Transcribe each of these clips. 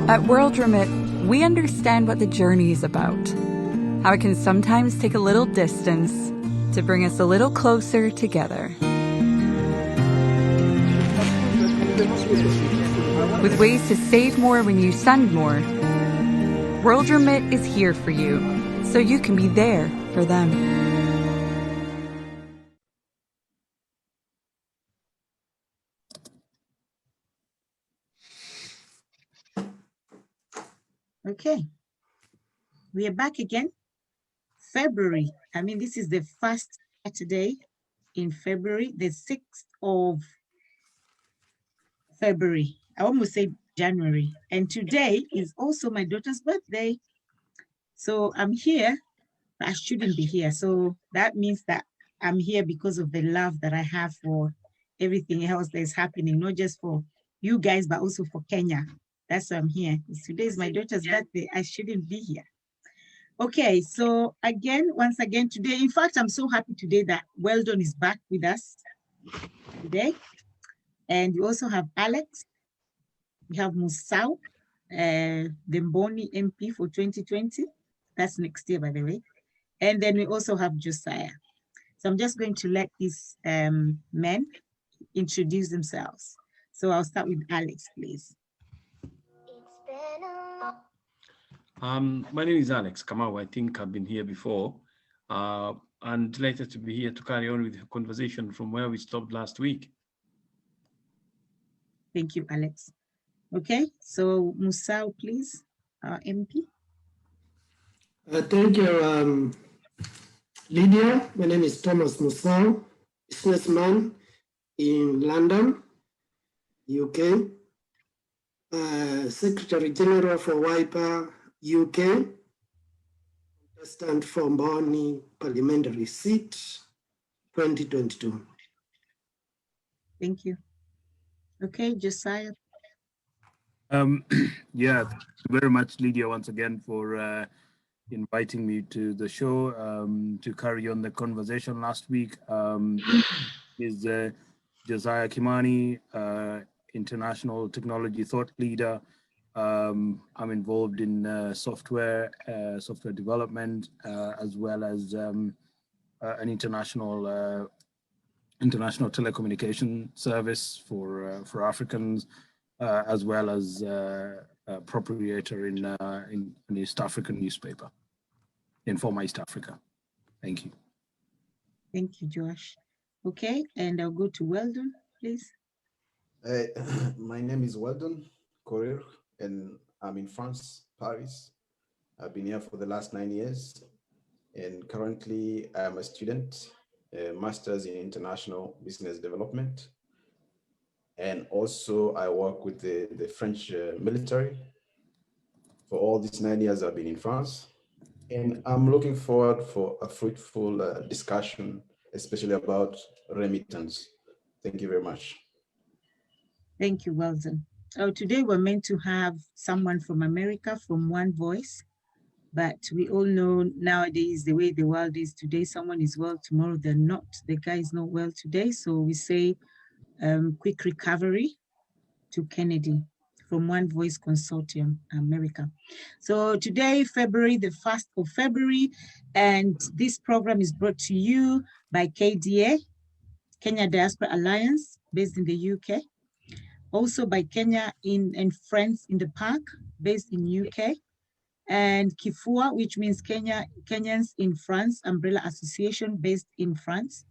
At World Remit, we understand what the journey is about, how it can sometimes take a little distance to bring us a little closer together. With ways to save more when you send more, World Remit is here for you, so you can be there for them. Okay, we are back again. February, I mean, this is the first Saturday in February, the 6th of February. I almost said January. And today is also my daughter's birthday. So I'm here. I shouldn't be here. So that means that I'm here because of the love that I have for everything else that is happening, not just for you guys, but also for Kenya. That's why I'm here. Today is my daughter's birthday. I shouldn't be here. Okay, so once again today, in fact, I'm so happy today that Weldon is back with us today. And we also have Alex. We have Musau, the Mboni MP for 2020. That's next year, by the way. And then we also have Josiah. So I'm just going to let these men introduce themselves. So I'll start with Alex, please. My name is Alex Kamau. I think I've been here before. And delighted to be here to carry on with the conversation from where we stopped last week. Thank you, Alex. Okay, so Musau, please, our MP. Thank you, Lydia. My name is Thomas Musau, businessman in London, UK. Secretary General for WIPA UK, contestant for Mboni parliamentary seat 2022. Thank you. Okay, Josiah. Yeah, thank you very much, Lydia, once again for inviting me to the show to carry on the conversation last week. Is Josiah Kimani, international technology thought leader. I'm involved in software development, as well as an international telecommunication service for Africans, as well as a proprietor in an East African newspaper, Informa East Africa. Thank you. Thank you, Josh. Okay, and I'll go to Weldon, please. My name is Weldon Korir, and I'm in France, Paris. I've been here for the last 9 years, and currently I'm a student, a master's in international business development. And also I work with the French military. For all these 9 years I've been in France, and I'm looking forward for a fruitful discussion, especially about remittance. Thank you very much. Thank you, Weldon. Oh, today we're meant to have someone from America, from One Voice, but we all know nowadays the way the world is today, someone is well, tomorrow they're not. The guy is not well today, so we say quick recovery to Kennedy from One Voice Consortium, America. So today, February, the 1st of February, and this program is brought to you by KDA, Kenya Diaspora Alliance, based in the UK. Also by Kenya and Friends in the Park, based in UK. And Kifua, which means Kenyans in France, Umbrella Association, based in France.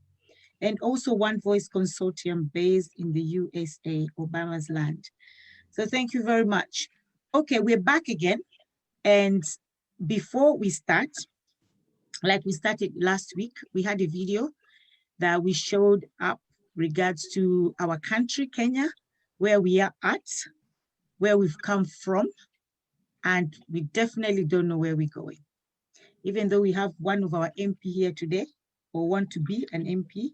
And also One Voice Consortium, based in the USA, Obama's land. So thank you very much. Okay, we're back again. And before we start, like we started last week, we had a video that we showed up regards to our country, Kenya, where we are at, where we've come from, and we definitely don't know where we're going. Even though we have one of our MP here today, or want to be an MP,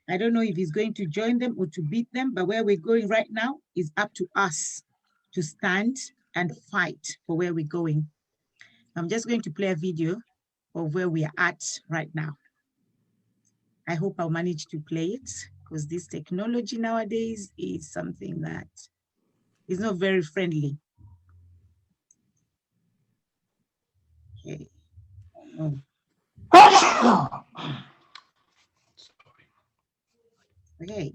I don't know if he's going to join them or to beat them, but where we're going right now is up to us to stand and fight for where we're going. I'm just going to play a video of where we are at right now. I hope I'll manage to play it, because this technology nowadays is something that is not very friendly. Okay,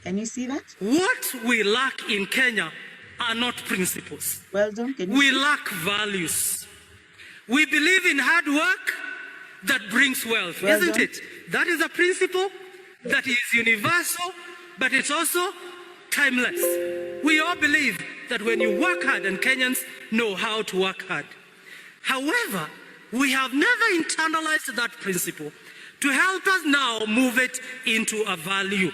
can you see that? What we lack in Kenya are not principles. Well done. Can you We see? lack values. We believe in hard work that brings wealth, Well isn't done. it? That is a principle that is universal, but it's also timeless. We all believe that when you work hard, and Kenyans know how to work hard. However, we have never internalized that principle to help us now move it into a value.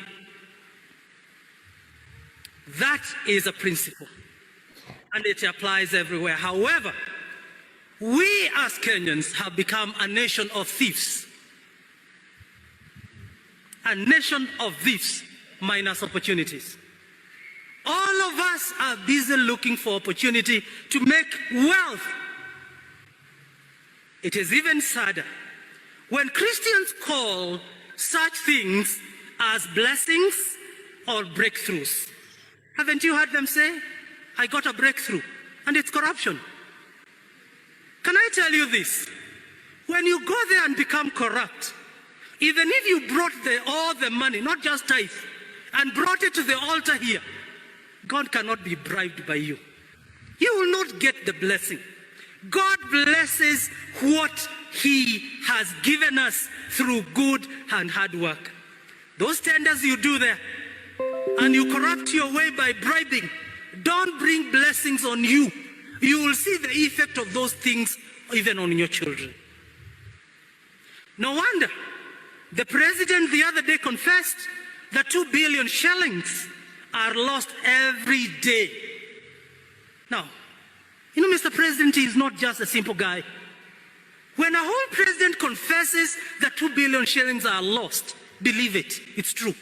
That is a principle, and it applies everywhere. However, we as Kenyans have become a nation of thieves. A nation of thieves minus opportunities. All of us are busy looking for opportunity to make wealth. It is even sadder when Christians call such things as blessings or breakthroughs. Haven't you heard them say, I got a breakthrough, and it's corruption? Can I tell you this? When you go there and become corrupt, even if you brought all the money, not just tithe, and brought it to the altar here, God cannot be bribed by you. You will not get the blessing. God blesses what He has given us through good and hard work. Those tenders you do there, and you corrupt your way by bribing, don't bring blessings on you. You will see the effect of those things even on your children. No wonder the president the other day confessed that 2 billion shillings are lost every day. Now, you know, Mr. President is not just a simple guy. When a whole president confesses that 2 billion shillings are lost, believe it, it's true.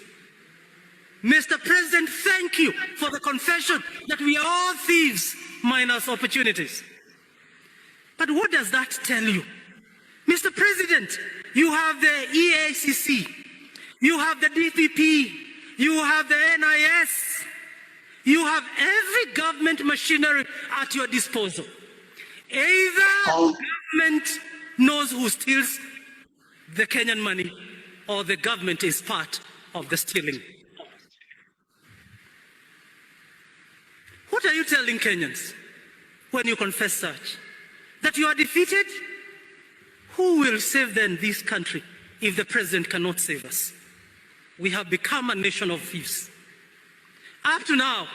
Mr. President, thank you for the confession that we are all thieves minus opportunities. But what does that tell you? Mr. President, you have the EACC, you have the DPP, you have the NIS, you have every government machinery at your disposal. Either government knows who steals the Kenyan money, or the government is part of the stealing. What are you telling Kenyans when you confess such? That you are defeated? Who will save then this country if the president cannot save us? We have become a nation of thieves. Up to now,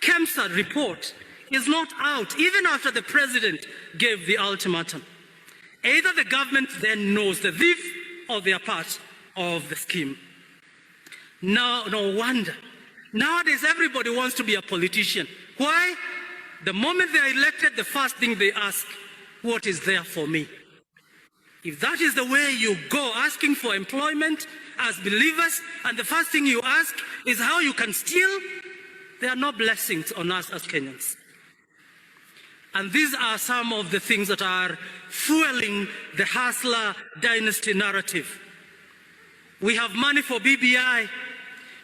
KEMSA report is not out, even after the president gave the ultimatum. Either the government then knows the thief or they are part of the scheme. No wonder. Nowadays, everybody wants to be a politician. Why? The moment they are elected, the first thing they ask, what is there for me? If that is the way you go asking for employment as believers, and the first thing you ask is how you can steal, there are no blessings on us as Kenyans. And these are some of the things that are fueling the hustler dynasty narrative. We have money for BBI,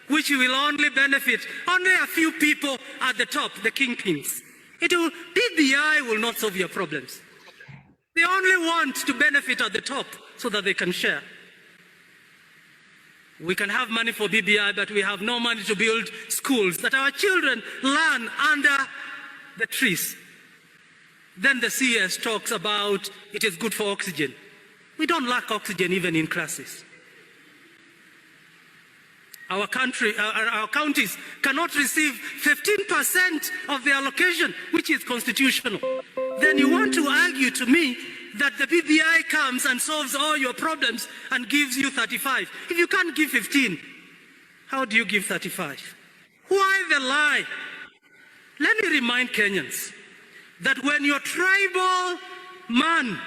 which will only benefit only a few people at the top, the kingpins. BBI will not solve your problems. They only want to benefit at the top so that they can share. We can have money for BBI, but we have no money to build schools that our children learn under the trees. Then the CS talks about it is good for oxygen. We don't lack oxygen even in classes. Our counties cannot receive 15% of the allocation, which is constitutional. Then you want to argue to me that the BBI comes and solves all your problems and gives you 35. If you can't give 15, how do you give 35? Why the lie? Let me remind Kenyans that when your tribal man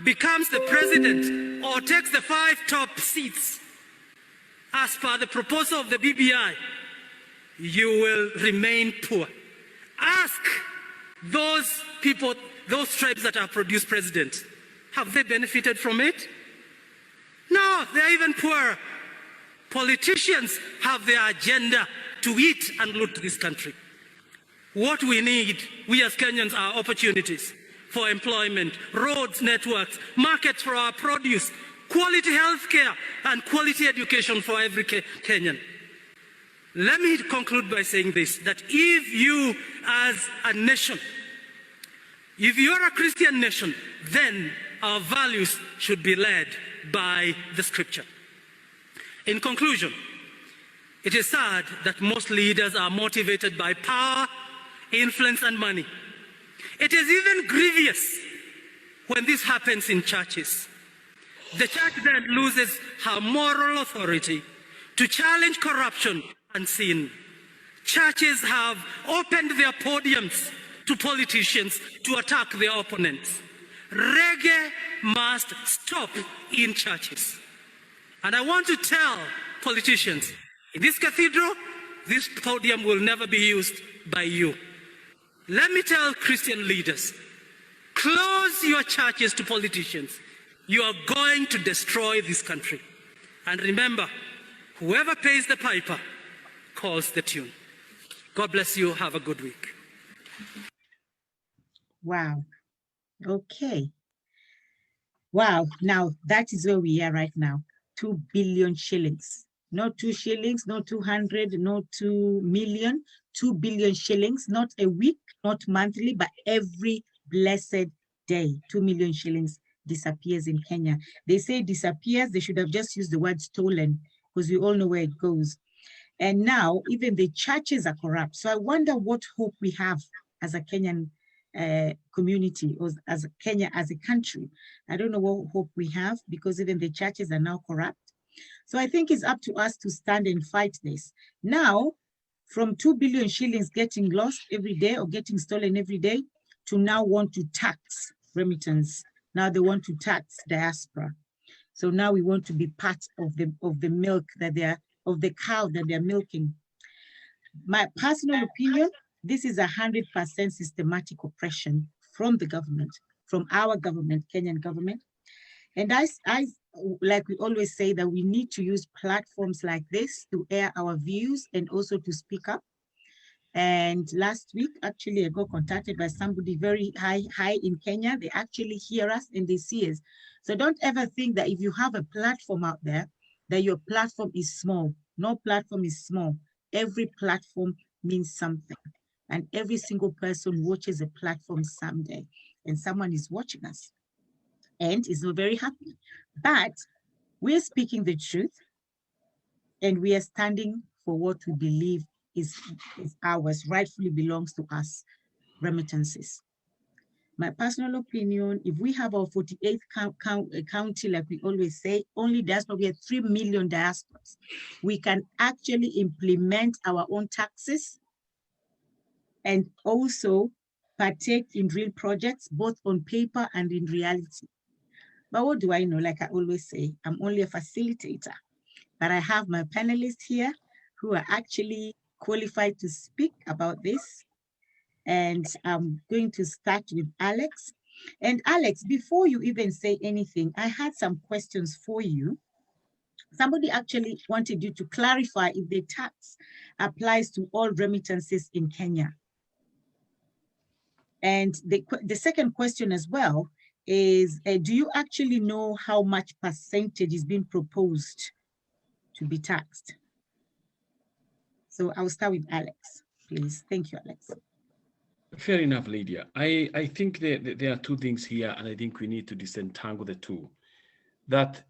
becomes the president or takes the 5 top seats, as per the proposal of the BBI, you will remain poor. Ask those people, those tribes that have produced presidents, have they benefited from it? No, they're even poorer. Politicians have their agenda to eat and loot this country. What we need, we as Kenyans, are opportunities for employment, roads, networks, markets for our produce, quality healthcare, and quality education for every Kenyan. Let me conclude by saying this, that if you as a nation, if you're a Christian nation, then our values should be led by the scripture. In conclusion, it is sad that most leaders are motivated by power, influence, and money. It is even grievous when this happens in churches. The church then loses her moral authority to challenge corruption and sin. Churches have opened their podiums to politicians to attack their opponents. Reggae must stop in churches. And I want to tell politicians, in this cathedral, this podium will never be used by you. Let me tell Christian leaders, close your churches to politicians. You are going to destroy this country. And remember, whoever pays the piper calls the tune. God bless you. Have a good week. Wow. Okay. Wow. Now that is where we are right now. 2 billion shillings. Not 2 shillings, not 200, not 2 million, 2 billion shillings, not a week, not monthly, but every blessed day. 2 million shillings disappears in Kenya. They say disappears, they should have just used the word stolen, because we all know where it goes. And now even the churches are corrupt. So I wonder what hope we have as a Kenyan community, or as Kenya as a country. I don't know what hope we have, because even the churches are now corrupt. So I think it's up to us to stand and fight this. Now, from 2 billion shillings getting lost every day or getting stolen every day, to now want to tax remittance. Now they want to tax diaspora. So now we want to be part of the milk that they are, of the cow that they're milking. My personal opinion, this is 100% systematic oppression from the government, from our government, Kenyan government. And I like we always say, that we need to use platforms like this to air our views and also to speak up. And last week, actually, I got contacted by somebody very high in Kenya. They actually hear us and they see us. So don't ever think that if you have a platform out there, that your platform is small. No platform is small. Every platform means something. And every single person watches a platform someday. And someone is watching us and is not very happy. But we're speaking the truth, and we are standing for what we believe is ours, rightfully belongs to us, remittances. My personal opinion, if we have our 48th county, like we always say, only diaspora, we have 3 million diasporas. We can actually implement our own taxes and also partake in real projects, both on paper and in reality. But what do I know? Like I always say, I'm only a facilitator, but I have my panelists here who are actually qualified to speak about this. And I'm going to start with Alex. And Alex, before you even say anything, I had some questions for you. Somebody actually wanted you to clarify if the tax applies to all remittances in Kenya. And the second question as well is, do you actually know how much percentage is being proposed to be taxed? So I'll start with Alex, please. Thank you, Alex. Fair enough, Lydia. I think there are two things here, and I think we need to disentangle the two. That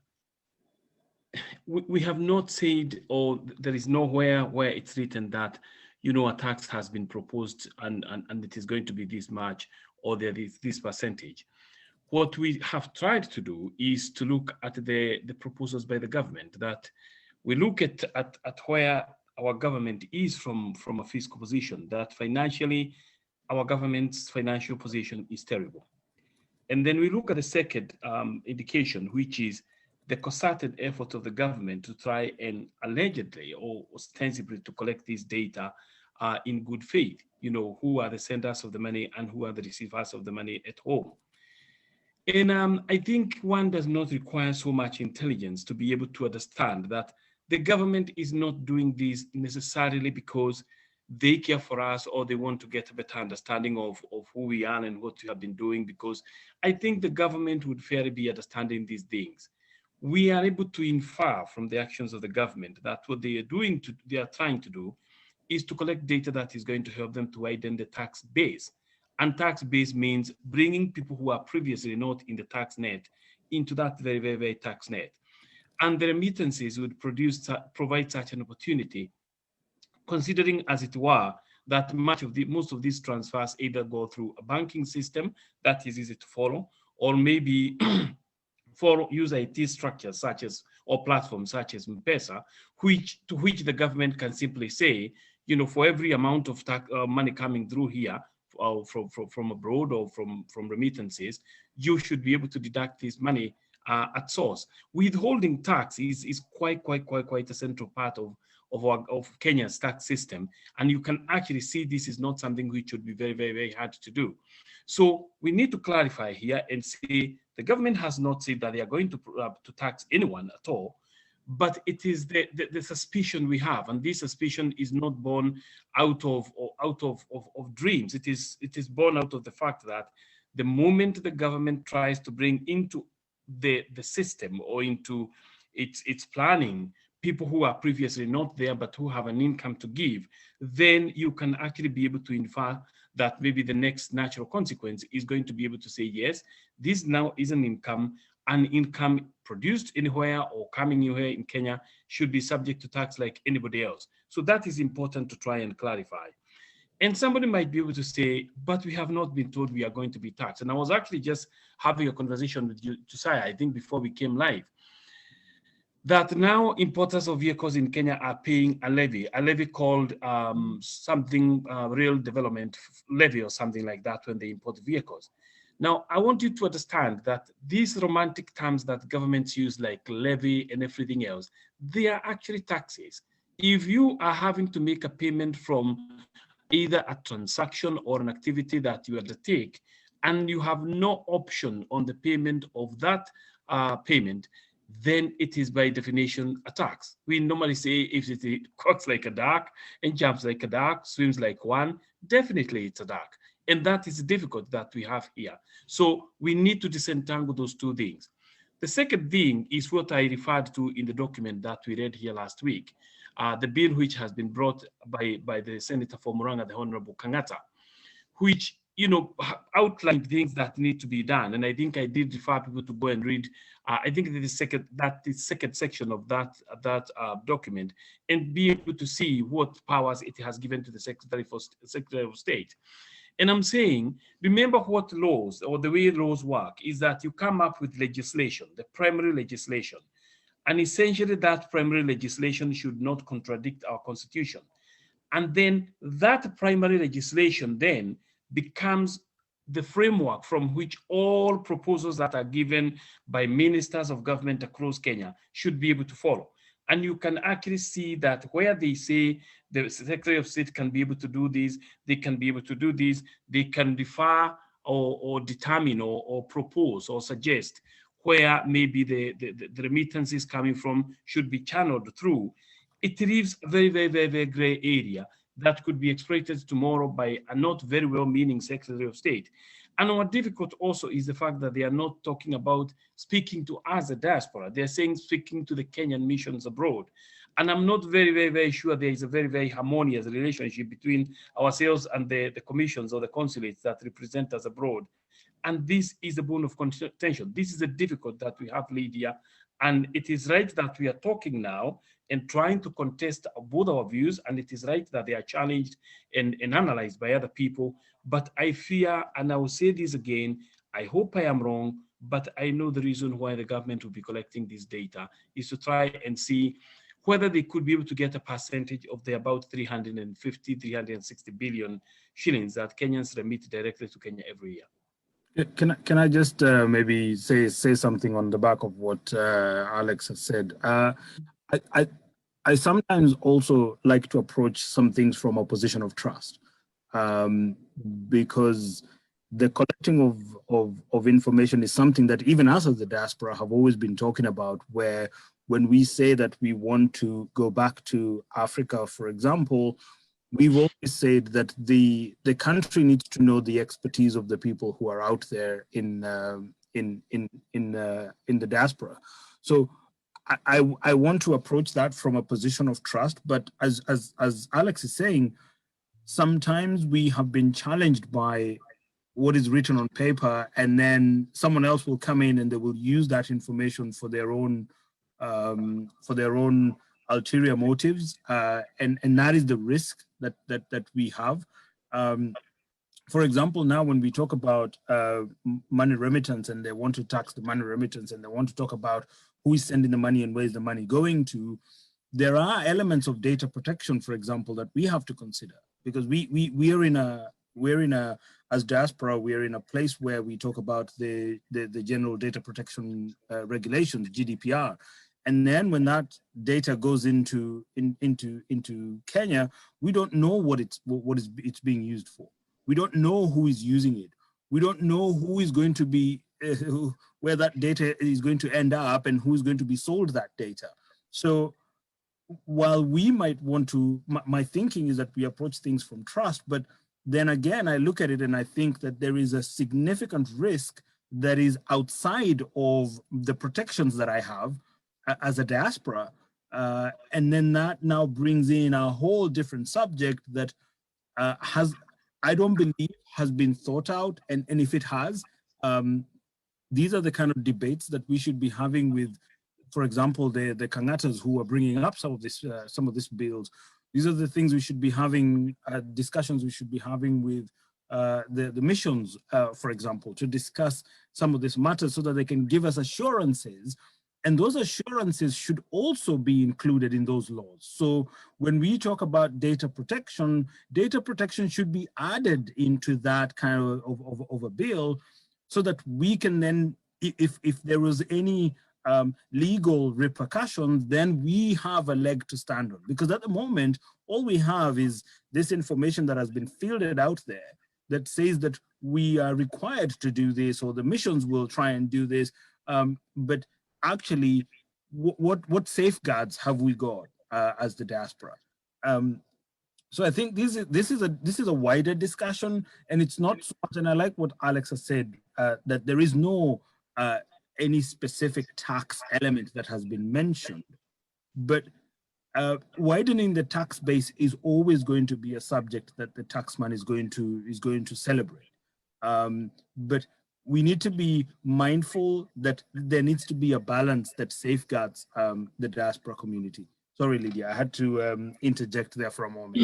we have not said, or there is nowhere where it's written that, you know, a tax has been proposed and it is going to be this much, or there is this percentage. What we have tried to do is to look at the proposals by the government, that we look at where our government is from a fiscal position, that financially, our government's financial position is terrible. And then we look at the second indication, which is the concerted effort of the government to try and allegedly or ostensibly to collect this data in good faith. You know, who are the senders of the money and who are the receivers of the money at home. And I think one does not require so much intelligence to be able to understand that the government is not doing this necessarily because they care for us, or they want to get a better understanding of who we are and what we have been doing, because I think the government would fairly be understanding these things. We are able to infer from the actions of the government that what they are trying to do is to collect data that is going to help them to widen the tax base. And tax base means bringing people who are previously not in the tax net into that very, very, very tax net. And the remittances would provide such an opportunity, considering, as it were, that most of these transfers either go through a banking system that is easy to follow, or maybe use IT structures such as, or platforms such as M-Pesa, to which the government can simply say, you know, for every amount of money coming through here from abroad or from remittances, you should be able to deduct this money at source. Withholding tax is quite a central part of Kenya's tax system, and you can actually see this is not something which would be very, very, very hard to do. So we need to clarify here and say the government has not said that they are going to tax anyone at all, but it is the suspicion we have, and this suspicion is not born out of dreams. It is born out of the fact that the moment the government tries to bring into the system or into its planning people who are previously not there but who have an income to give, then you can actually be able to infer that maybe the next natural consequence is going to be able to say, yes, this now is an income produced anywhere or coming anywhere in Kenya should be subject to tax like anybody else. So that is important to try and clarify. And somebody might be able to say, but we have not been told we are going to be taxed. And I was actually just having a conversation with you, Josiah, I think before we came live, that now importers of vehicles in Kenya are paying a levy called real development levy or something like that when they import vehicles. Now, I want you to understand that these romantic terms that governments use like levy and everything else, they are actually taxes. If you are having to make a payment from either a transaction or an activity that you undertake, and you have no option on the payment of that payment, then it is by definition a tax. We normally say if it quacks like a duck and jumps like a duck, swims like one, definitely it's a duck. And that is difficult that we have here. So we need to disentangle those two things. The second thing is what I referred to in the document that we read here last week, the bill which has been brought by the Senator for Murang'a, the Honorable Kangata, which outlined things that need to be done. And I think I did refer people to go and read, I think the second section of that document, and be able to see what powers it has given to the Secretary of State. And I'm saying, remember what laws, or the way laws work, is that you come up with legislation, the primary legislation. And essentially that primary legislation should not contradict our constitution. And then that primary legislation then becomes the framework from which all proposals that are given by ministers of government across Kenya should be able to follow. And you can actually see that where they say the Secretary of State can be able to do this, they can be able to do this, they can defer or determine or propose or suggest where maybe the remittances coming from should be channeled through. It leaves a very, very, very, very gray area that could be exploited tomorrow by a not very well-meaning Secretary of State. And what difficult also is the fact that they are not talking about speaking to us, the diaspora. They're saying speaking to the Kenyan missions abroad. And I'm not very, very, very sure there is a very, very harmonious relationship between ourselves and the commissions or the consulates that represent us abroad. And this is a bone of contention. This is a difficult that we have, Lydia. And it is right that we are talking now and trying to contest both our views, and it is right that they are challenged and analyzed by other people. But I fear, and I will say this again, I hope I am wrong, but I know the reason why the government will be collecting this data is to try and see whether they could be able to get a percentage of the about 360 billion shillings that Kenyans remit directly to Kenya every year. Can I just maybe say something on the back of what Alex has said? I sometimes also like to approach some things from a position of trust, because the collecting of information is something that even us as the diaspora have always been talking about, where when we say that we want to go back to Africa, for example, we've always said that the country needs to know the expertise of the people who are out there in the diaspora. So I want to approach that from a position of trust, but as Alex is saying, sometimes we have been challenged by what is written on paper, and then someone else will come in and they will use that information for their own ulterior motives, and that is the risk that we have. For example, now when we talk about money remittance, and they want to tax the money remittance, and they want to talk about who is sending the money and where is the money going to, there are elements of data protection, for example, that we have to consider, because as diaspora, we're in a place where we talk about the general data protection regulations, GDPR. And then when that data goes into Kenya, we don't know what it's being used for. We don't know who is using it. We don't know who is going to be, where that data is going to end up and who is going to be sold that data. So while we might want to, my thinking is that we approach things from trust, but then again, I look at it and I think that there is a significant risk that is outside of the protections that I have as a diaspora. And then that now brings in a whole different subject that I don't believe has been thought out. And if it has, these are the kind of debates that we should be having with, for example, the Kangatas who are bringing up some of these bills. These are the things we should be having, discussions we should be having with the missions, for example, to discuss some of these matters so that they can give us assurances. And those assurances should also be included in those laws. So when we talk about data protection should be added into that kind of a bill, so that we can then, if there was any legal repercussions, then we have a leg to stand on. Because at the moment, all we have is this information that has been fielded out there that says that we are required to do this, or the missions will try and do this. But actually, what safeguards have we got as the diaspora? So I think this is a wider discussion, and it's not so much. And I like what Alex has said, that there is no any specific tax element that has been mentioned, but widening the tax base is always going to be a subject that the taxman is going to celebrate. But we need to be mindful that there needs to be a balance that safeguards the diaspora community. Sorry, Lydia, I had to interject there for a moment.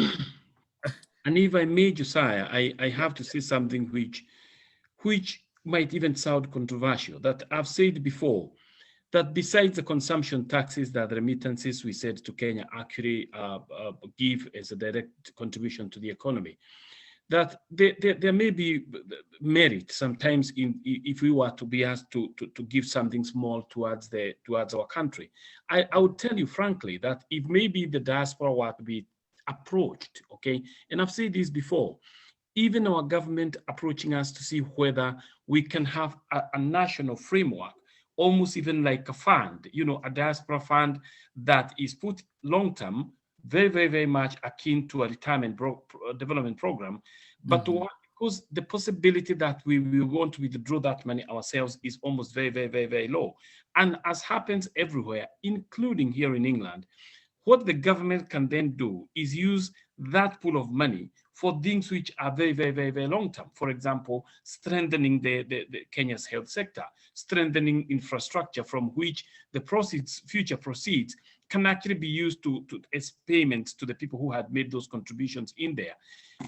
And if I may, Josiah, I have to say something which might even sound controversial, that I've said before, that besides the consumption taxes that the remittances we said to Kenya actually give as a direct contribution to the economy, that there may be merit sometimes if we were to be asked to give something small towards our country. I would tell you frankly that if maybe the diaspora were to be approached, okay, and I've said this before, even our government approaching us to see whether we can have a national framework, almost even like a fund, a diaspora fund that is put long-term, very, very, very much akin to a retirement development program, but because the possibility that we want to withdraw that money ourselves is almost very, very, very, very low. And as happens everywhere, including here in England, what the government can then do is use that pool of money for things which are very, very, very, very long term. For example, strengthening the Kenya's health sector, strengthening infrastructure from which the future proceeds can actually be used as payments to the people who had made those contributions in there.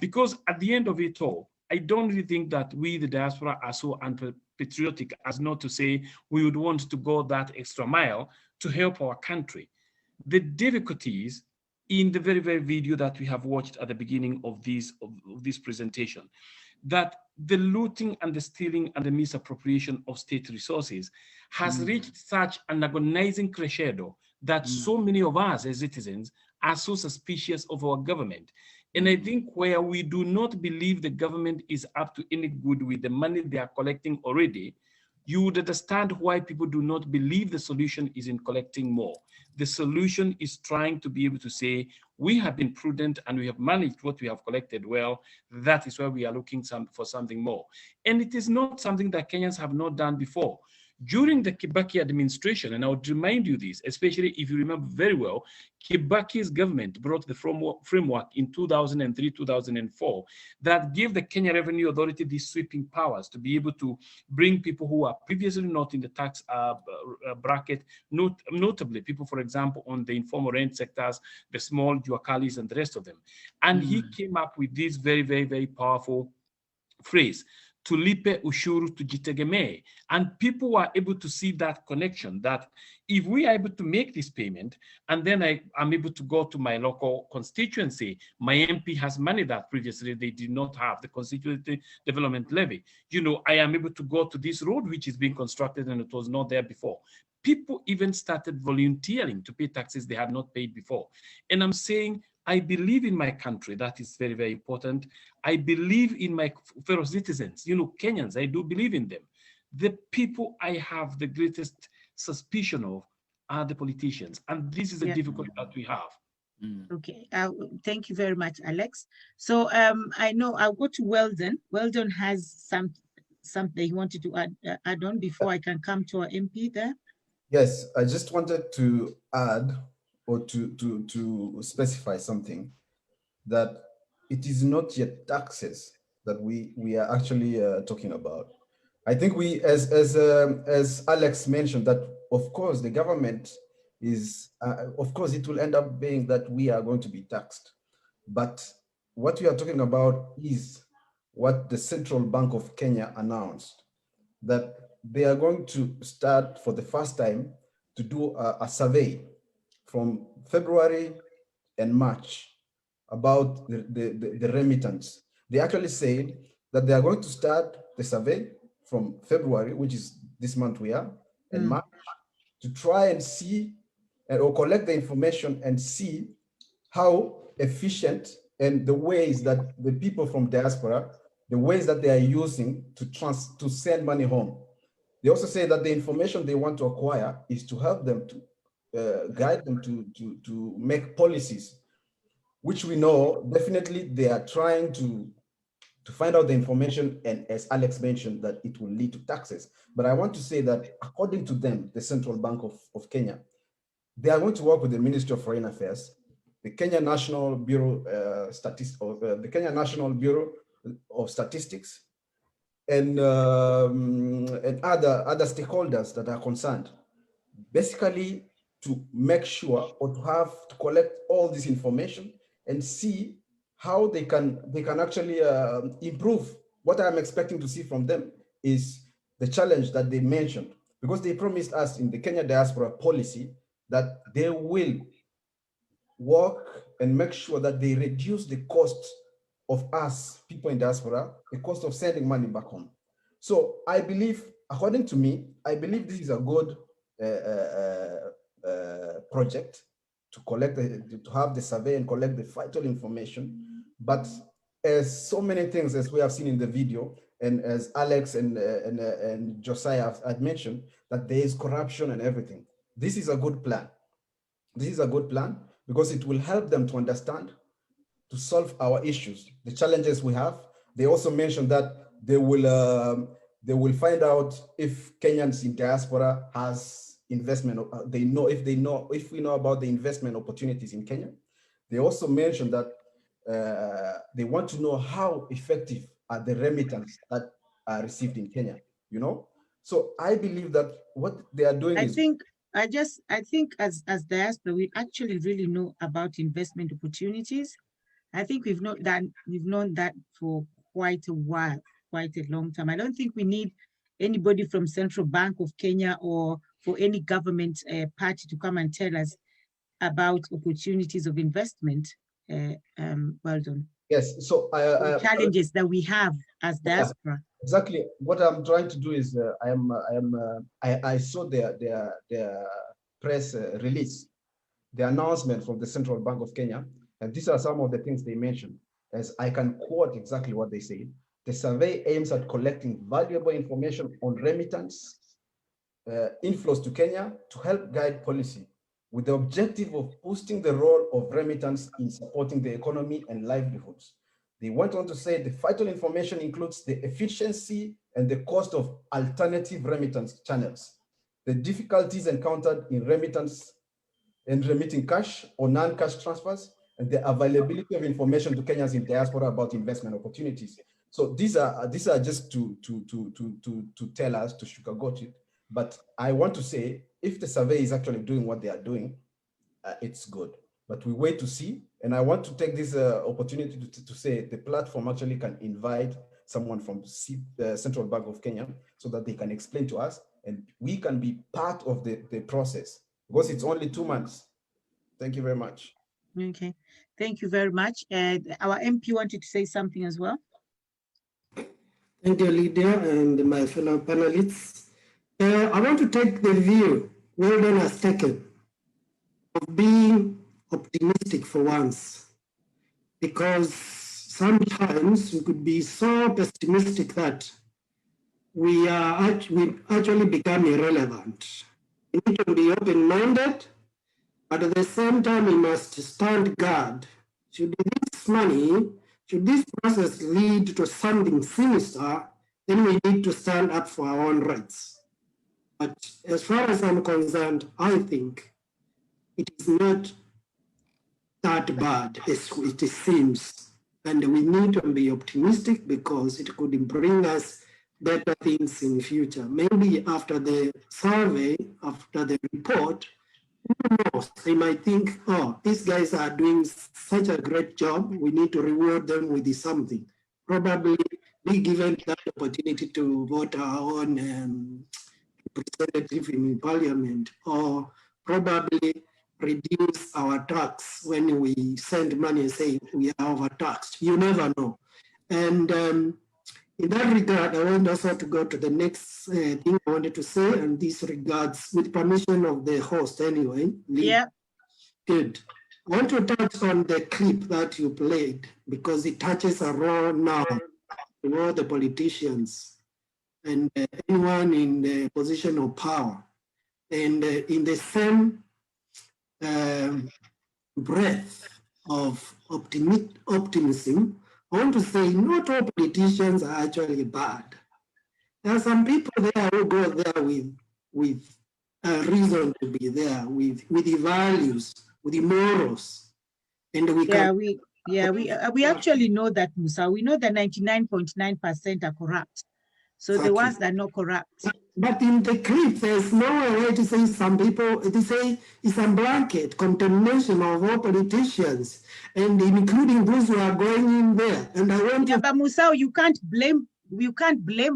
Because at the end of it all, I don't really think that we, the diaspora, are so unpatriotic as not to say we would want to go that extra mile to help our country. The difficulties in the very, very video that we have watched at the beginning of this presentation, that the looting and the stealing and the misappropriation of state resources has reached such an agonizing crescendo that so many of us as citizens are so suspicious of our government. And I think where we do not believe the government is up to any good with the money they are collecting already, you would understand why people do not believe the solution is in collecting more. The solution is trying to be able to say, we have been prudent and we have managed what we have collected well. That is why we are looking for something more. And it is not something that Kenyans have not done before. During the Kibaki administration, and I would remind you this, especially if you remember very well, Kibaki's government brought the framework in 2003, 2004, that gave the Kenya Revenue Authority these sweeping powers to be able to bring people who are previously not in the tax bracket, notably people, for example, on the informal rent sectors, the small Juakalis and the rest of them. And he came up with this very, very, very powerful phrase, tulipe ushuru tujitegemee. And people were able to see that connection, that if we are able to make this payment, and then I'm able to go to my local constituency, my MP has money that previously they did not have, the constituency development levy. You know, I am able to go to this road, which is being constructed and it was not there before. People even started volunteering to pay taxes they had not paid before. And I'm saying, I believe in my country. That is very, very important. I believe in my fellow citizens, you know, Kenyans, I do believe in them. The people I have the greatest suspicion of are the politicians. And this is a difficulty that we have. Okay, thank you very much, Alex. So I know I'll go to Weldon. Weldon has something he wanted to add on before I can come to our MP there. Yes, I just wanted to add or to specify something, that it is not yet taxes that we are actually talking about. I think we, as Alex mentioned, that of course the government is, of course it will end up being that we are going to be taxed. But what we are talking about is what the Central Bank of Kenya announced, that they are going to start for the first time to do a survey from February and March about the remittance. They actually said that they are going to start the survey from February, which is this month we are, and March, to try and see or collect the information and see how efficient and the ways that the people from diaspora, the ways that they are using to send money home. They also say that the information they want to acquire is to help them to guide them to make policies, which we know definitely they are trying to find out the information, and as Alex mentioned, that it will lead to taxes. But I want to say that according to them, the Central Bank of Kenya, they are going to work with the Ministry of Foreign Affairs, the Kenya National Bureau the Kenya National Bureau of Statistics, and other stakeholders that are concerned, basically to make sure or to collect all this information and see how they can actually improve. What I'm expecting to see from them is the challenge that they mentioned, because they promised us in the Kenya diaspora policy that they will work and make sure that they reduce the cost of us, people in diaspora, the cost of sending money back home. So I believe, according to me, I believe this is a good project to collect, to have the survey and collect the vital information. But as so many things, as we have seen in the video, and as Alex and Josiah had mentioned, that there is corruption and everything. This is a good plan. This is a good plan because it will help them to understand, to solve our issues, the challenges we have. They also mentioned that they will find out if Kenyans in diaspora has investment. If we know about the investment opportunities in Kenya. They also mentioned that they want to know how effective are the remittances that are received in Kenya. You know, so I believe that what they are doing is. I think as diaspora, we actually really know about investment opportunities. I think we've known that for quite a while, quite a long time. I don't think we need anybody from Central Bank of Kenya or for any government party to come and tell us about opportunities of investment. Well done. Yes, so challenges that we have as diaspora. Exactly. What I'm trying to do is I saw their press release, the announcement from the Central Bank of Kenya, and these are some of the things they mentioned. As I can quote exactly what they say. The survey aims at collecting valuable information on remittance inflows to Kenya to help guide policy with the objective of boosting the role of remittance in supporting the economy and livelihoods. They went on to say the vital information includes the efficiency and the cost of alternative remittance channels, the difficulties encountered in remittance and remitting cash or non-cash transfers, and the availability of information to Kenyans in diaspora about investment opportunities. So these are just to tell us, to sugarcoat it. But I want to say, if the survey is actually doing what they are doing, it's good. But we wait to see. And I want to take this opportunity to say the platform actually can invite someone from the Central Bank of Kenya so that they can explain to us and we can be part of the process, because it's only 2 months. Thank you very much. Okay, thank you very much. Our MP wanted to say something as well. Thank you, Lydia, and my fellow panelists. I want to take the view Weldon has taken of being optimistic for once, because sometimes we could be so pessimistic that we actually become irrelevant. We need to be open-minded, but at the same time, we must stand guard. Should this process lead to something sinister, then we need to stand up for our own rights. But as far as I'm concerned, I think it is not that bad as it seems. And we need to be optimistic because it could bring us better things in the future. Maybe after the survey, after the report, who knows, they might think, oh, these guys are doing such a great job, we need to reward them with something. Probably be given that opportunity to vote our own representative in parliament, or probably reduce our tax when we send money and say we are overtaxed. You never know. And in that regard, I want also to go to the next thing I wanted to say, and this regards, with permission of the host anyway. Yeah. Good. I want to touch on the clip that you played because it touches a raw now to all the politicians and anyone in the position of power. And in the same breath of optimism, I want to say not all politicians are actually bad. There are some people there who go there with a reason to be there, with the values, with the morals. And we actually know that, Musa. We know that 99.9% are corrupt. So exactly. The ones that are not corrupt. But in the clip, there's no way to say some people, they say it's a blanket condemnation of all politicians, and including those who are going in there. And I want but Musa, you can't blame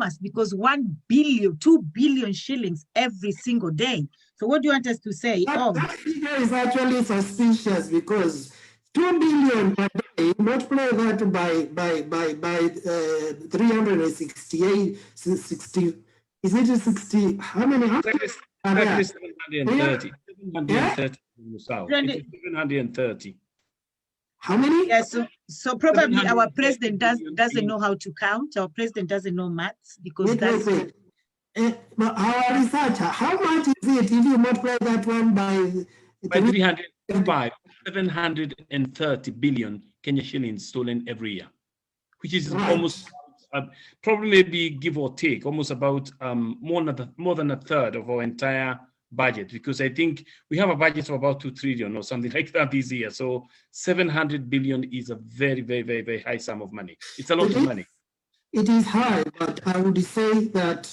us because 1 billion, 2 billion shillings every single day. So what do you want us to say? That figure is actually suspicious because 2 billion per day, multiply that by 368, 60. Is it 60? How many? 730. 730. How many? Yes, so probably our president doesn't know how to count. Our president doesn't know maths because but our researcher, how much is it if you multiply that one by 305? 730 billion Kenya shillings stolen every year, which is almost probably maybe give or take almost about more than a third of our entire budget, because I think we have a budget of about 2 trillion or something like that this year. So 700 billion is a very, very, very, very high sum of money. It's a lot of money. It is high, but I would say that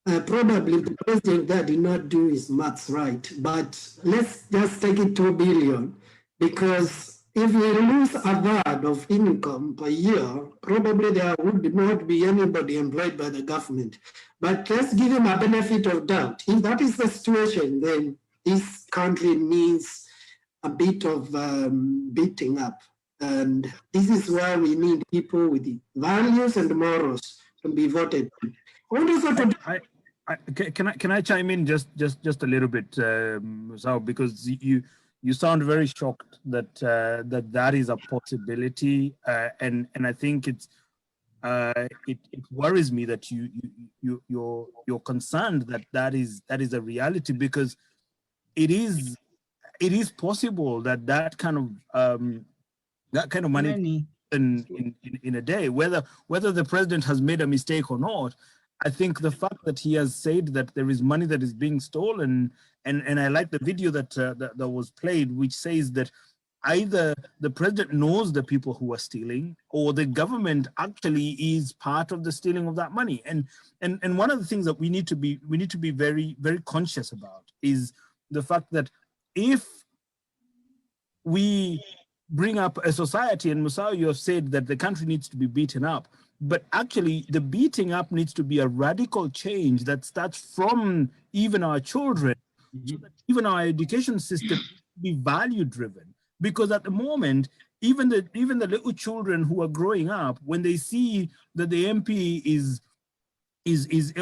probably the president that did not do his maths right. But let's just take it 2 billion, because if we lose a third of income per year, probably there would not be anybody employed by the government. But let's give him a benefit of doubt. If that is the situation, then this country needs a bit of beating up. And this is why we need people with the values and morals to be voted. Can I chime in just a little bit, Sao, because you sound very shocked that that is a possibility, and I think it worries me that you're concerned that is a reality, because it is possible that kind of money in a day, whether the president has made a mistake or not. I think the fact that he has said that there is money that is being stolen, and I like the video that was played, which says that either the president knows the people who are stealing, or the government actually is part of the stealing of that money. And one of the things that we need to be very, very conscious about is the fact that if we bring up a society, and Musau, you have said that the country needs to be beaten up, but actually the beating up needs to be a radical change that starts from even our children, so that even our education system be value driven. Because at the moment, even the little children who are growing up, when they see that the MP is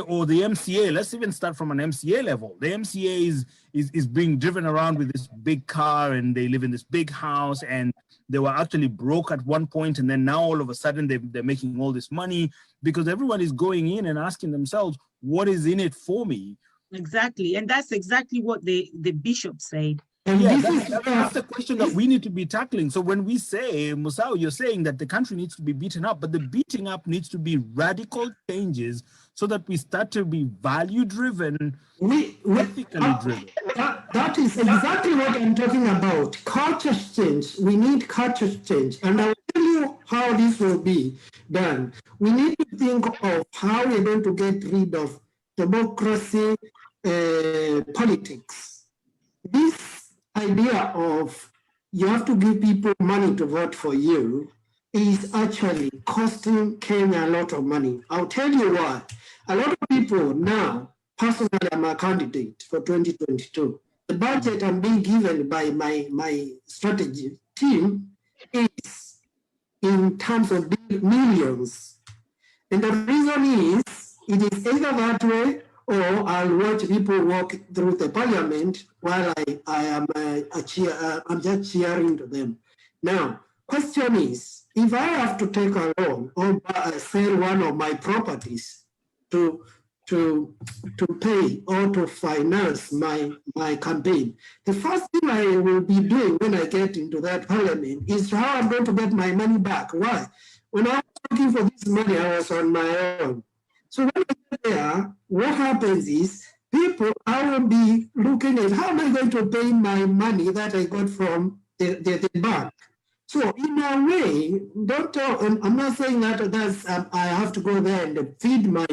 or the MCA, let's even start from an MCA level. The MCA is being driven around with this big car, and they live in this big house, and they were actually broke at one point, and then now all of a sudden they're making all this money, because everyone is going in and asking themselves, what is in it for me? Exactly, and that's exactly what the bishop said. And yeah, this that's the question that we need to be tackling. So when we say, Musau, you're saying that the country needs to be beaten up, but the beating up needs to be radical changes so that we start to be value-driven, ethically driven. That is exactly what I'm talking about. Culture change. We need culture change. And I'll tell you how this will be done. We need to think of how we're going to get rid of democracy politics. This idea of you have to give people money to vote for you is actually costing Kenya a lot of money. I'll tell you what, a lot of people now, personally, I'm a candidate for 2022. The budget I'm being given by my strategy team is in terms of millions. And the reason is, it is either that way, or I'll watch people walk through the parliament while I'm just cheering to them. Now, question is, if I have to take a loan or sell one of my properties to pay or to finance my campaign, the first thing I will be doing when I get into that parliament is how I'm going to get my money back. Why? When I was looking for this money, I was on my own. So when I get there, what happens is I will be looking at how am I going to pay my money that I got from the bank. So in a way, I'm not saying that I have to go there and feed my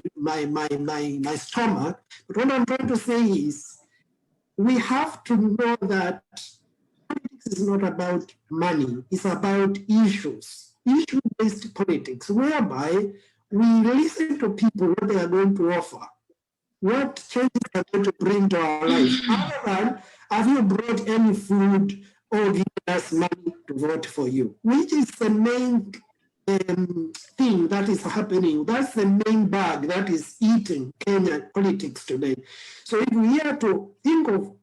stomach, but what I'm trying to say is we have to know that politics is not about money, it's about issues, issue-based politics, whereby we listen to people what they are going to offer, what changes they are going to bring to our lives. Other than, have you brought any food or given us money to vote for you? Which is the main thing that is happening. That's the main bag that is eating Kenyan politics today. So if we are to think of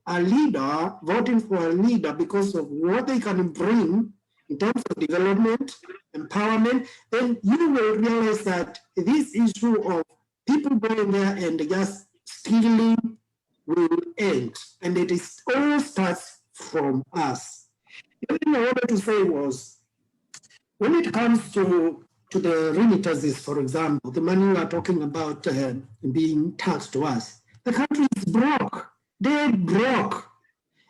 a leader, voting for a leader because of what they can bring in terms of development, empowerment, then you will realize that this issue of people going there and just stealing will end. And it is all starts from us. The thing I wanted to say was, when it comes to the remittances, for example, the money we are talking about being taxed to us, the country is broke. They're broke.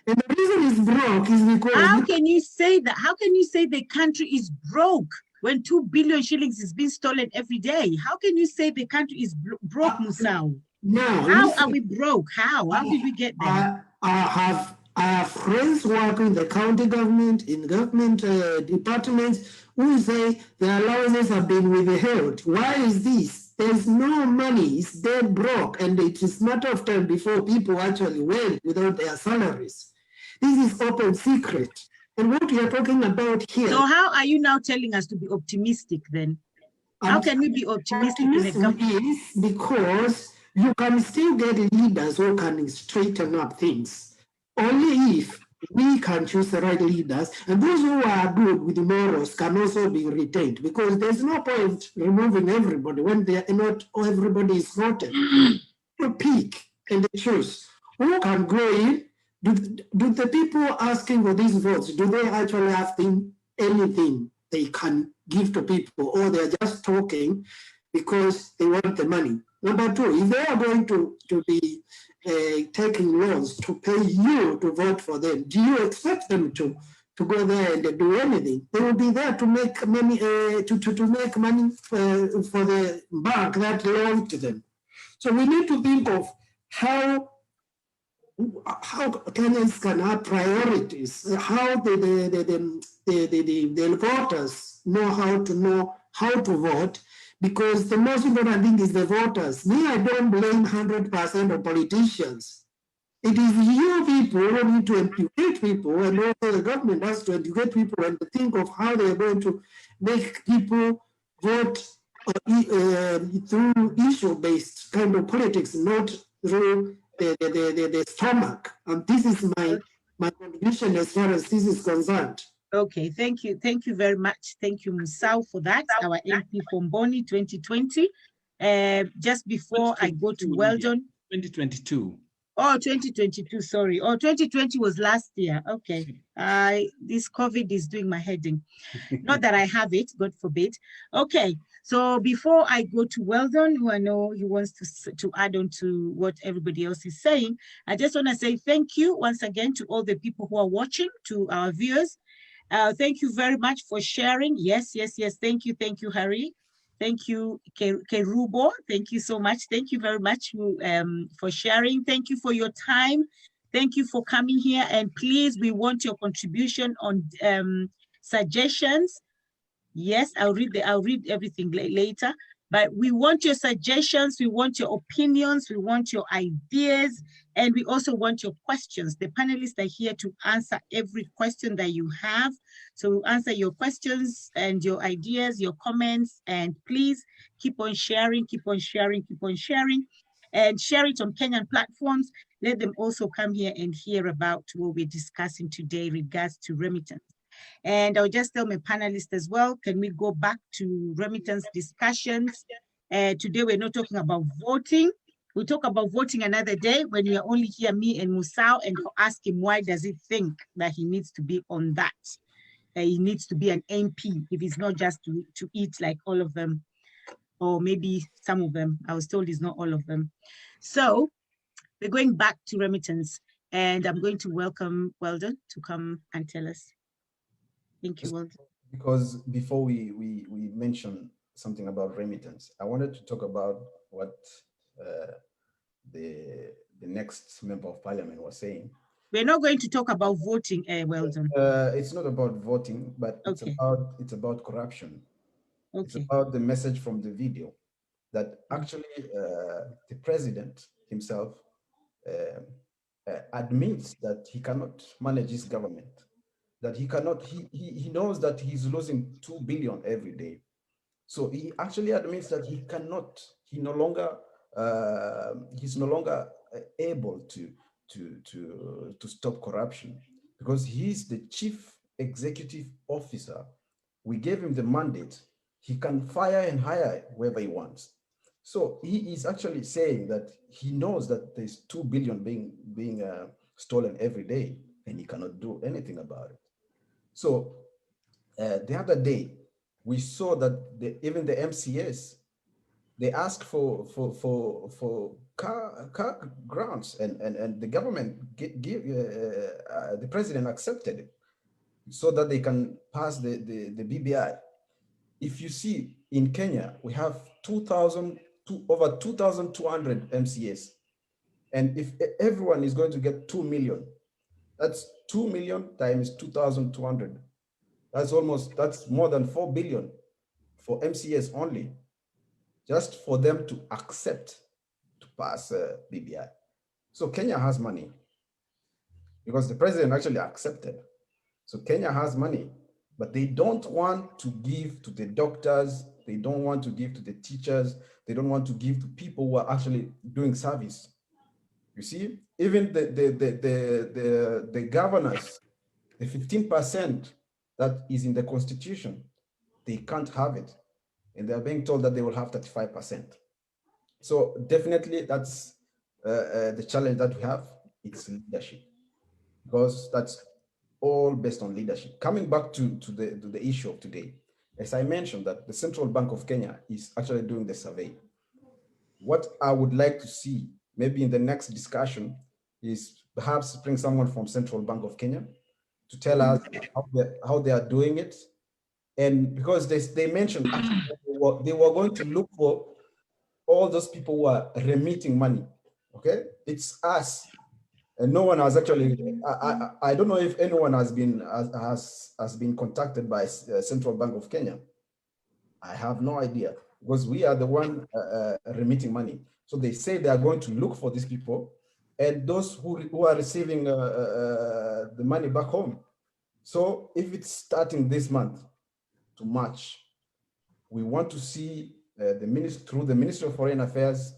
And the reason it's broke is because... How can you say that? How can you say the country is broke when 2 billion shillings is being stolen every day? How can you say the country is broke, Musau? Now, how are we broke? How did we get there? I have friends working in the county government, in government departments, who say the allowances have been withheld. Why is this? There's no money, it's dead broke, and it is a matter of time before people actually went without their salaries. This is open secret. And what we are talking about here... So how are you now telling us to be optimistic then? How can we be optimistic in the government? Is because you can still get leaders who can straighten up things. Only if we can choose the right leaders, and those who are good with the morals can also be retained, because there's no point removing everybody when they are not everybody is rotten. You pick and choose who can go in. Do the people asking for these votes, do they actually have anything they can give to people, or they're just talking because they want the money? Number two, if they are going to be taking loans to pay you to vote for them, do you expect them to go there and do anything? They will be there to make money, to make money for the bank that loaned to them. So we need to think of how Kenyans can have priorities, how the voters know how to vote, because the most important thing is the voters. Me, I don't blame 100% of politicians. It is you people who need to educate people, and also the government has to educate people and think of how they're going to make people vote through issue-based kind of politics, not through the stomach. And this is my contribution as far as this is concerned. Okay, thank you very much. Thank you, Musau, for that. Our MP from Boni 2020. Just before I go to Weldon. 2022. Oh, 2022, sorry. Oh, 2020 was last year. Okay. This COVID is doing my head in. Not that I have it, God forbid. Okay, so before I go to Weldon, who I know he wants to add on to what everybody else is saying, I just want to say thank you once again to all the people who are watching, to our viewers. Thank you very much for sharing. Yes. Thank you, Harry. Thank you, Kerubo. Thank you so much. Thank you very much for sharing. Thank you for your time. Thank you for coming here. And please, we want your contribution on suggestions. Yes, I'll read everything later. But we want your suggestions, we want your opinions, we want your ideas, and we also want your questions. The panelists are here to answer every question that you have. So we'll answer your questions and your ideas, your comments, and please keep on sharing, and share it on Kenyan platforms. Let them also come here and hear about what we're discussing today in regards to remittance. And I'll just tell my panelists as well, can we go back to remittance discussions? Today, we're not talking about voting. We'll talk about voting another day when we are only here, me and Musau, and ask him why does he think that he needs to be on that? He needs to be an MP if it's not just to eat like all of them, or maybe some of them. I was told it's not all of them. So we're going back to remittance, and I'm going to welcome Weldon to come and tell us. Thank you, Weldon. Because before we mention something about remittance, I wanted to talk about what the next member of parliament was saying. We're not going to talk about voting, Weldon. It's not about voting, but Okay. it's about corruption. Okay. It's about the message from the video that actually the president himself admits that he cannot manage his government, that he cannot, he knows that he's losing 2 billion every day. So he actually admits that he cannot, he's no longer able to stop corruption, because he's the chief executive officer. We gave him the mandate. He can fire and hire whoever he wants. So he is actually saying that he knows that there's 2 billion being stolen every day, and he cannot do anything about it. So the other day, we saw that even the MCS, they asked for car grants, and the government the president accepted it so that they can pass the BBI. If you see in Kenya, we have over 2,200 MCS, and if everyone is going to get 2 million, that's 2 million times 2,200. That's more than 4 billion for MCS only, just for them to accept to pass BBI. So Kenya has money because the president actually accepted. So Kenya has money, but they don't want to give to the doctors. They don't want to give to the teachers. They don't want to give to people who are actually doing service, You see, even the governors, the 15% that is in the constitution, they can't have it. And they're being told that they will have 35%. So definitely that's the challenge that we have. It's leadership, because that's all based on leadership. Coming back to the issue of today, as I mentioned, that the Central Bank of Kenya is actually doing the survey. What I would like to see, maybe in the next discussion, is perhaps bring someone from Central Bank of Kenya to tell us how they are doing it. And because they mentioned they were going to look for all those people who are remitting money. Okay, it's us, and no one has actually. I don't know if anyone has been contacted by Central Bank of Kenya. I have no idea, because we are the one remitting money. So they say they are going to look for these people, and those who are receiving the money back home. So if it's starting this month to March, we want to see through the Ministry of Foreign Affairs,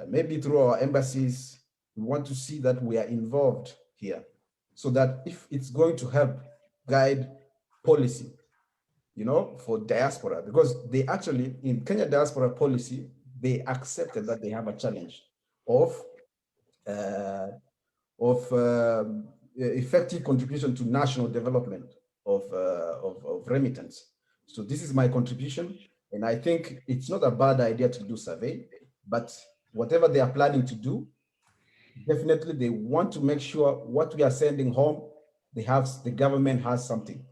maybe through our embassies, we want to see that we are involved here, so that if it's going to help guide policy, you know, for diaspora, because they actually, in Kenya diaspora policy, they accepted that they have a challenge of effective contribution to national development of remittance. So this is my contribution, and I think it's not a bad idea to do survey, but whatever they are planning to do, definitely they want to make sure what we are sending home, the government has something,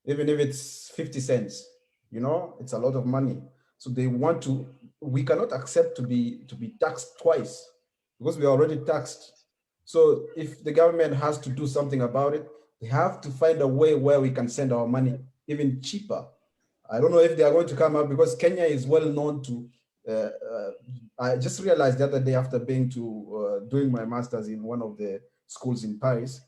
even if it's 50 cents, you know, it's a lot of money. So they want to, we cannot accept to be taxed twice, because we are already taxed. So if the government has to do something about it, they have to find a way where we can send our money even cheaper. I don't know if they are going to come up, because Kenya is well known to, I just realized the other day after being doing my master's in one of the schools in Paris,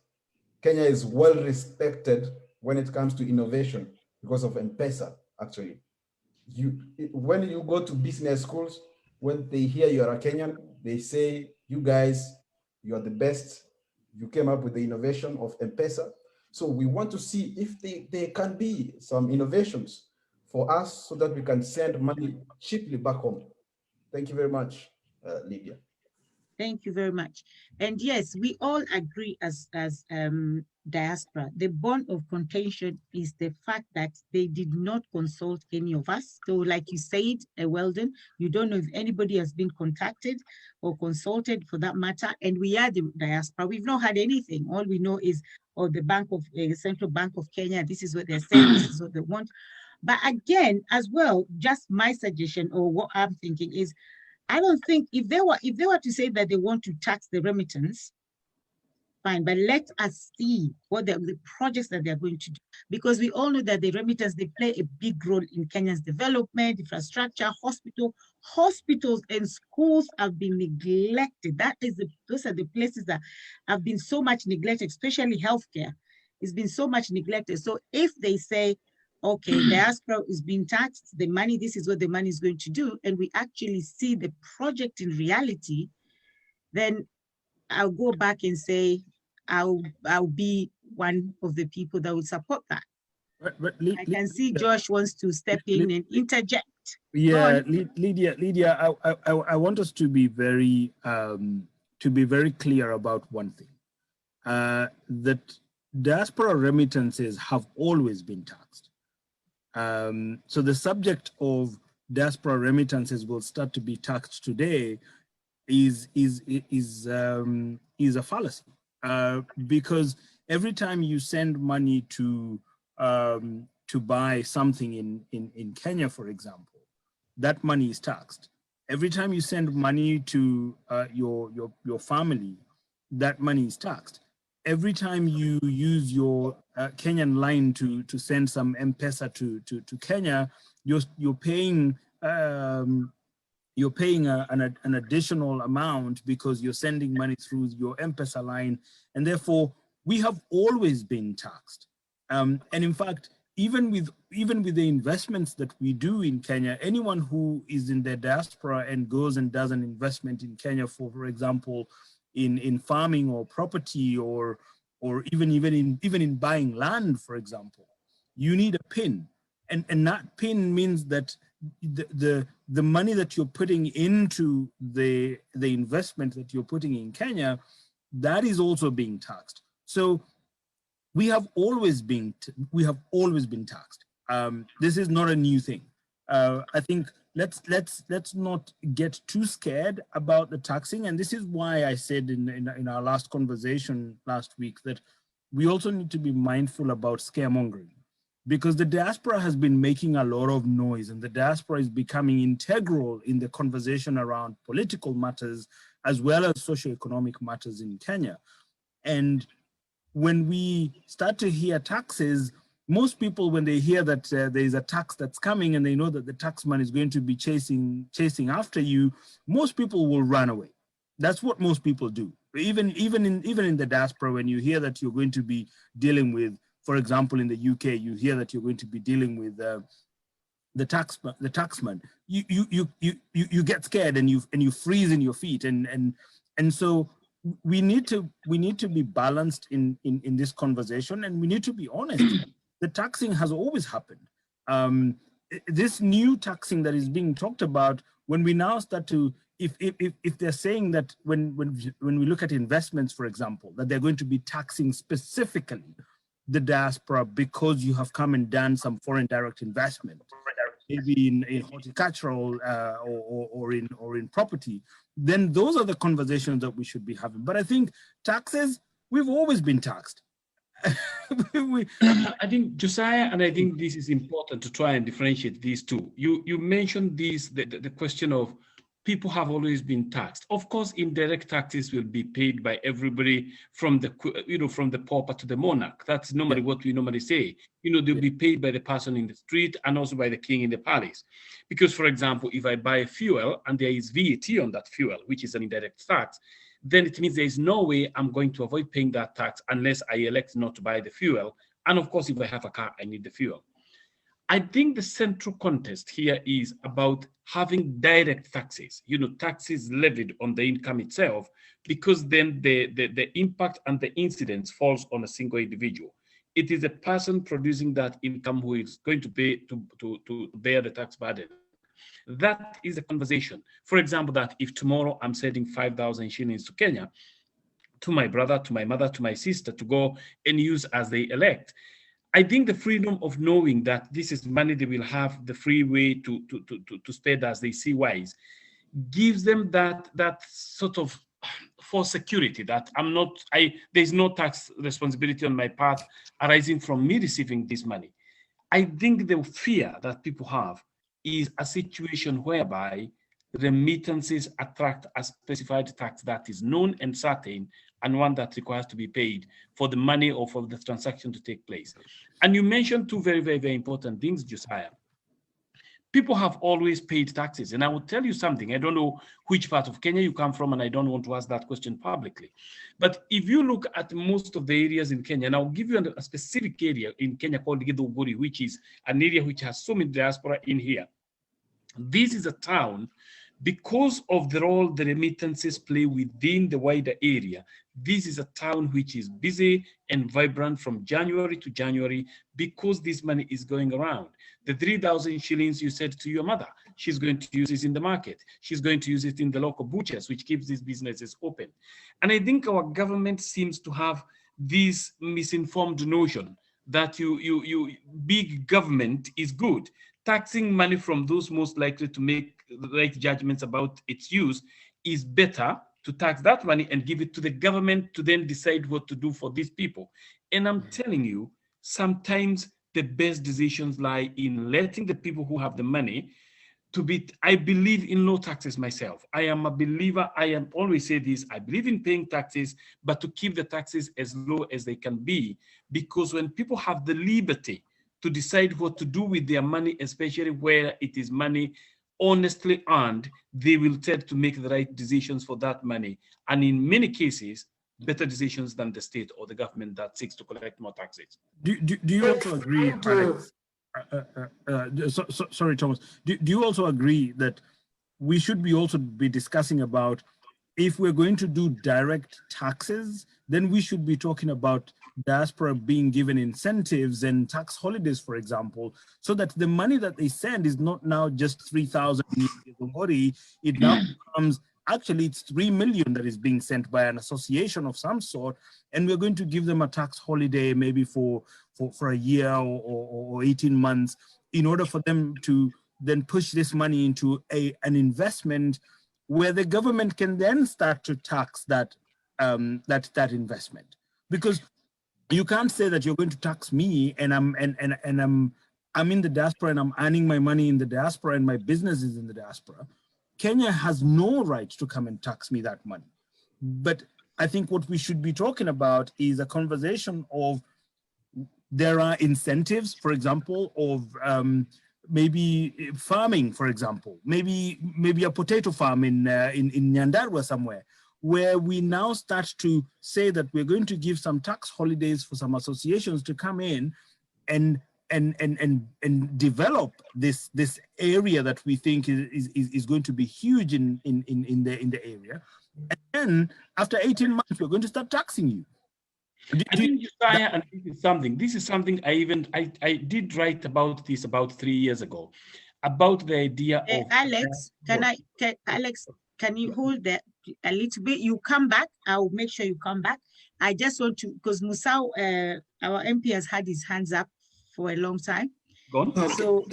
Kenya is well respected when it comes to innovation because of M-Pesa, actually. When you go to business schools, when they hear you are a Kenyan, they say, you guys, you are the best. You came up with the innovation of M-Pesa. So we want to see if there can be some innovations for us so that we can send money cheaply back home. Thank you very much, Lydia. Thank you very much. And yes, we all agree as diaspora. The bone of contention is the fact that they did not consult any of us. So like you said, Weldon, you don't know if anybody has been contacted or consulted for that matter. And we are the diaspora. We've not had anything. All we know is, oh, the Central Bank of Kenya, this is what they're saying, this is what they want. But again, as well, just my suggestion or what I'm thinking is, I don't think if they were to say that they want to tax the remittance, fine, but let us see what the projects that they're going to do, because we all know that the remittance, they play a big role in Kenya's development, infrastructure, hospitals and schools have been neglected. Those are the places that have been so much neglected, especially healthcare. It's been so much neglected. So if they say, okay, diaspora is being taxed, the money, this is what the money is going to do, and we actually see the project in reality, then I'll go back and say, I'll be one of the people that will support that. I can see Josh wants to step in and interject. Yeah, Lydia, I want us to be very clear about one thing, that diaspora remittances have always been taxed. So the subject of diaspora remittances will start to be taxed today is a fallacy, because every time you send money to buy something in Kenya, for example, that money is taxed. Every time you send money to your family, that money is taxed. Every time you use your Kenyan line to send some M-Pesa to Kenya, you're paying an additional amount because you're sending money through your M-Pesa line, and therefore we have always been taxed. And in fact, even with the investments that we do in Kenya, anyone who is in the diaspora and goes and does an investment in Kenya, for example, in farming or property or even in buying land, for example, you need a PIN, and that PIN means that the money that you're putting into the investment that you're putting in Kenya, that is also being taxed. So we have always been taxed. This is not a new thing. I think let's not get too scared about the taxing, and this is why I said in our last conversation last week that we also need to be mindful about scaremongering, because the diaspora has been making a lot of noise, and the diaspora is becoming integral in the conversation around political matters as well as socioeconomic matters in Kenya. And when we start to hear taxes, most people, when they hear that there is a tax that's coming and they know that the taxman is going to be chasing after you, most people will run away. That's what most people do. Even in the diaspora, when you hear that you're going to be dealing with, for example, in the UK, you hear that you're going to be dealing with the taxman. You get scared and you freeze in your feet, and so we need to be balanced in this conversation, and we need to be honest. The taxing has always happened. This new taxing that is being talked about, when we now start to, if they're saying that when we look at investments, for example, that they're going to be taxing specifically the diaspora because you have come and done some foreign direct investment, maybe in horticultural or in property, then those are the conversations that we should be having. But I think taxes, we've always been taxed. I think, Josiah, and I think this is important to try and differentiate these two. You mentioned the question of people have always been taxed. Of course, indirect taxes will be paid by everybody from the pauper to the monarch. That's normally what we normally say. They'll be paid by the person in the street and also by the king in the palace. Because, for example, if I buy a fuel and there is VAT on that fuel, which is an indirect tax, then it means there is no way I'm going to avoid paying that tax unless I elect not to buy the fuel. And of course, if I have a car, I need the fuel. I think the central contest here is about having direct taxes, taxes levied on the income itself, because then the impact and the incidence falls on a single individual. It is a person producing that income who is going to pay to bear the tax burden. That is a conversation. For example, that if tomorrow I'm sending 5,000 shillings to Kenya, to my brother, to my mother, to my sister, to go and use as they elect, I think the freedom of knowing that this is money they will have the free way to spend as they see wise gives them that sort of false security that there's no tax responsibility on my part arising from me receiving this money. I think the fear that people have is a situation whereby remittances attract a specified tax that is known and certain, and one that requires to be paid for the money or for the transaction to take place. And you mentioned two very, very, very important things, Josiah. People have always paid taxes. And I will tell you something. I don't know which part of Kenya you come from, and I don't want to ask that question publicly. But if you look at most of the areas in Kenya, and I'll give you a specific area in Kenya called Githunguri, which is an area which has so many diaspora in here. This is a town, because of the role the remittances play within the wider area, this is a town which is busy and vibrant from January to January because this money is going around. The 3,000 shillings you said to your mother, she's going to use it in the market. She's going to use it in the local butchers, which keeps these businesses open. And I think our government seems to have this misinformed notion that big government is good. Taxing money from those most likely to make the right judgments about its use is better to tax that money and give it to the government to then decide what to do for these people. And I'm telling you, sometimes the best decisions lie in letting the people who have the money to be. I believe in low taxes myself. I am a believer. I am always say this. I believe in paying taxes, but to keep the taxes as low as they can be, because when people have the liberty to decide what to do with their money, especially where it is money honestly earned, they will tend to make the right decisions for that money. And in many cases, better decisions than the state or the government that seeks to collect more taxes. Do you also agree, Alex? Sorry, Thomas. Do you also agree that we should also be discussing about if we're going to do direct taxes, then we should be talking about diaspora being given incentives and tax holidays, for example, so that the money that they send is not now just 3,000. It now becomes, actually it's 3 million that is being sent by an association of some sort, and we're going to give them a tax holiday maybe for a year or 18 months in order for them to then push this money into an investment where the government can then start to tax that that investment. Because you can't say that you're going to tax me and I'm in the diaspora and I'm earning my money in the diaspora and my business is in the diaspora. Kenya has no right to come and tax me that money. But I think what we should be talking about is a conversation of there are incentives, for example, of maybe farming, for example, maybe a potato farm in Nyandarua somewhere, where we now start to say that we're going to give some tax holidays for some associations to come in and develop this area that we think is going to be huge in the area. And then after 18 months, we're going to start taxing you. I think Josiah, and this is something I did write about this about 3 years ago, about the idea of Alex, Alex, can you hold that a little bit? You come back. I'll make sure you come back. I just want to, because Musau, our MP, has had his hands up for a long time. Go on. So,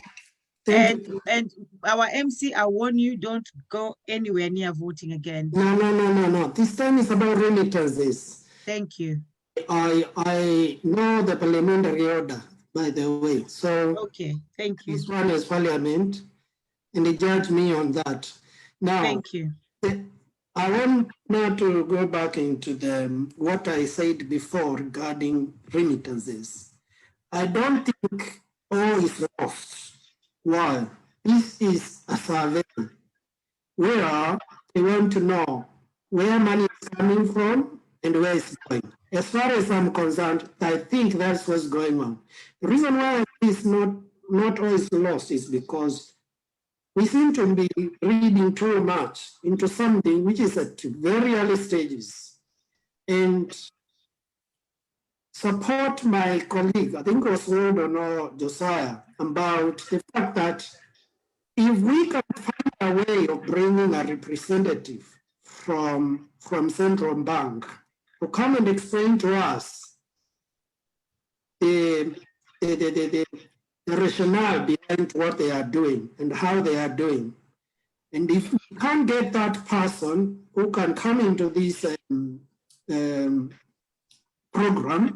and our MC, I warn you, don't go anywhere near voting again. No. This time is about remittances. Thank you. I know the parliamentary order, by the way. So okay, thank you. This one is parliament, and they judge me on that. Now, thank you. I want now to go back into what I said before regarding remittances. I don't think all is lost. Why? This is a survey where they want to know where money is coming from and where it's going. As far as I'm concerned, I think that's what's going on. The reason why it's not always lost is because we seem to be reading too much into something which is at very early stages. And support my colleague, I think it was Weldon or Josiah, about the fact that if we can find a way of bringing a representative from Central Bank to come and explain to us the rationale behind what they are doing and how they are doing. And if we can't get that person who can come into this program,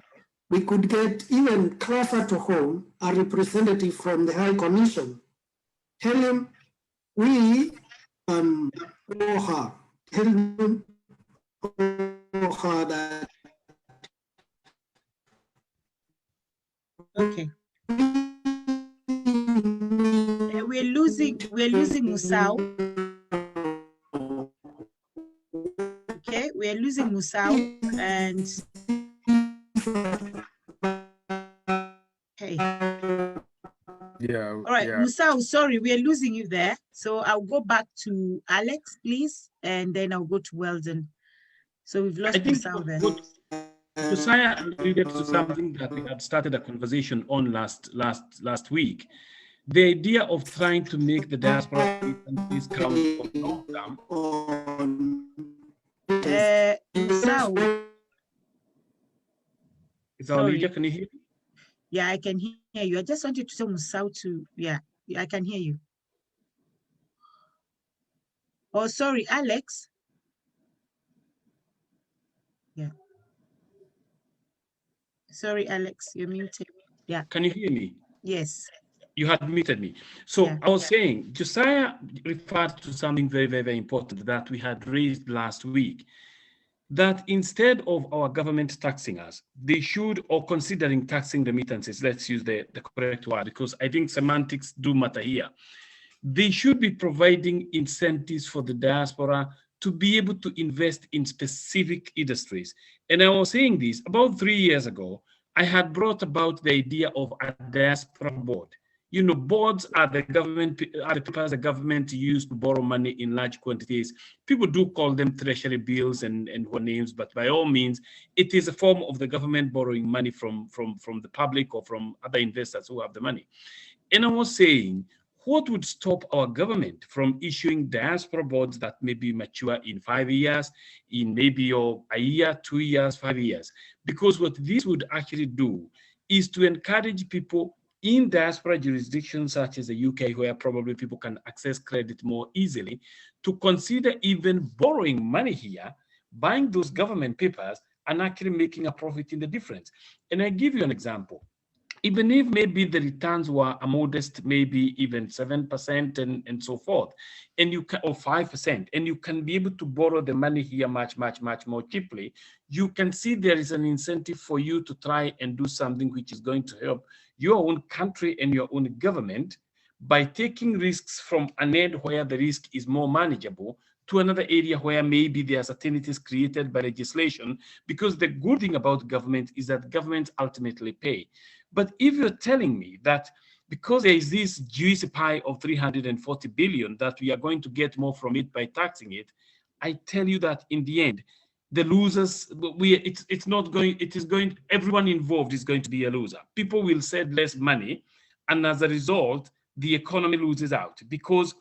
we could get even closer to home a representative from the High Commission. Tell him we know her. Tell him her that. Okay. We're losing Musau. Okay, we're losing Musau and okay. Yeah. All right, yeah. Musau, sorry, we're losing you there. So I'll go back to Alex, please, and then I'll go to Weldon. So we've lost Musau there. Josiah alluded to something that we had started a conversation on last week. The idea of trying to make the diaspora count for long term. Musau. Lydia, can you hear me? Yeah, I can hear you. I just wanted to say Musau to, yeah, I can hear you. Oh, sorry, Alex. Yeah. Sorry, Alex, you're muted. Yeah. Can you hear me? Yes. You had muted me. So yeah. I was saying, Josiah referred to something very, very, very important that we had raised last week, that instead of our government taxing us, they should, or considering taxing remittances, let's use the correct word, because I think semantics do matter here. They should be providing incentives for the diaspora to be able to invest in specific industries. And I was saying this about 3 years ago. I had brought about the idea of a diaspora board. You know, bonds are the papers the government use to borrow money in large quantities. People do call them treasury bills and what names, but by all means, it is a form of the government borrowing money from the public or from other investors who have the money. And I was saying, what would stop our government from issuing diaspora bonds that may be mature in 5 years, in maybe a year, 2 years, 5 years? Because what this would actually do is to encourage people in diaspora jurisdictions such as the UK, where probably people can access credit more easily, to consider even borrowing money here, buying those government papers, and actually making a profit in the difference. And I give you an example. Even if maybe the returns were a modest, maybe even 7% and so forth, and you can, or 5%, and you can be able to borrow the money here much more cheaply, you can see there is an incentive for you to try and do something which is going to help your own country and your own government by taking risks from an end where the risk is more manageable to another area where maybe there are certainties created by legislation, because the good thing about government is that governments ultimately pay. But if you're telling me that because there is this juicy pie of 340 billion that we are going to get more from it by taxing it, I tell you that in the end, the losers, it's not going, it is going, everyone involved is going to be a loser. People will send less money, and as a result, the economy loses out. Because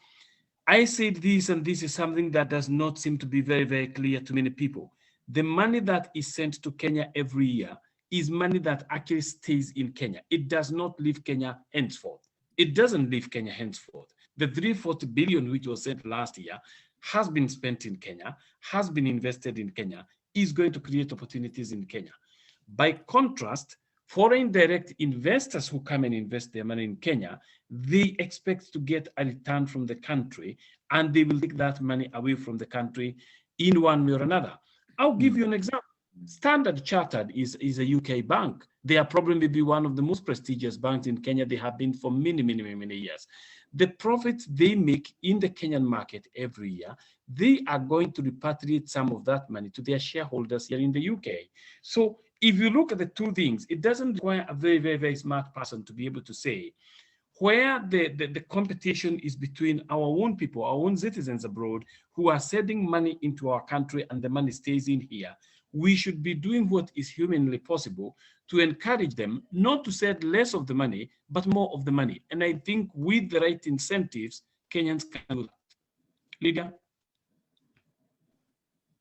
I said this, and this is something that does not seem to be very clear to many people. The money that is sent to Kenya every year is money that actually stays in Kenya. It does not leave Kenya henceforth. It doesn't leave Kenya henceforth. The 340 billion which was sent last year has been spent in Kenya, has been invested in Kenya, is going to create opportunities in Kenya. By contrast, foreign direct investors who come and invest their money in Kenya, they expect to get a return from the country, and they will take that money away from the country in one way or another. I'll give you an example. Standard Chartered is a UK bank. They are probably maybe one of the most prestigious banks in Kenya. They have been for many years. The profits they make in the Kenyan market every year, they are going to repatriate some of that money to their shareholders here in the UK. So if you look at the two things, it doesn't require a very smart person to be able to say, where the competition is between our own people, our own citizens abroad, who are sending money into our country and the money stays in here, we should be doing what is humanly possible to encourage them not to send less of the money, but more of the money. And I think with the right incentives, Kenyans can do that. Lydia?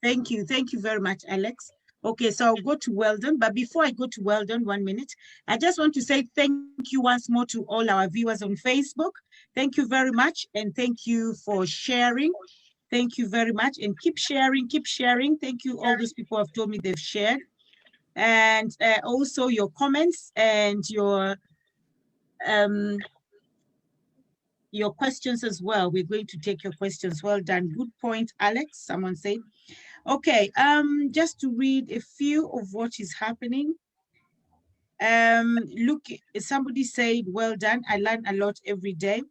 Thank you very much, Alex. Okay, so I'll go to Weldon, but before I go to Weldon, 1 minute, I just want to say thank you once more to all our viewers on Facebook. Thank you very much, and thank you for sharing. Thank you very much, and keep sharing, keep sharing. Thank you, all those people have told me they've shared. And also your comments and your questions as well. We're going to take your questions. Well done, good point, Alex, someone said. Okay, just to read a few of what is happening. Look, somebody said, well done, I learn a lot every day.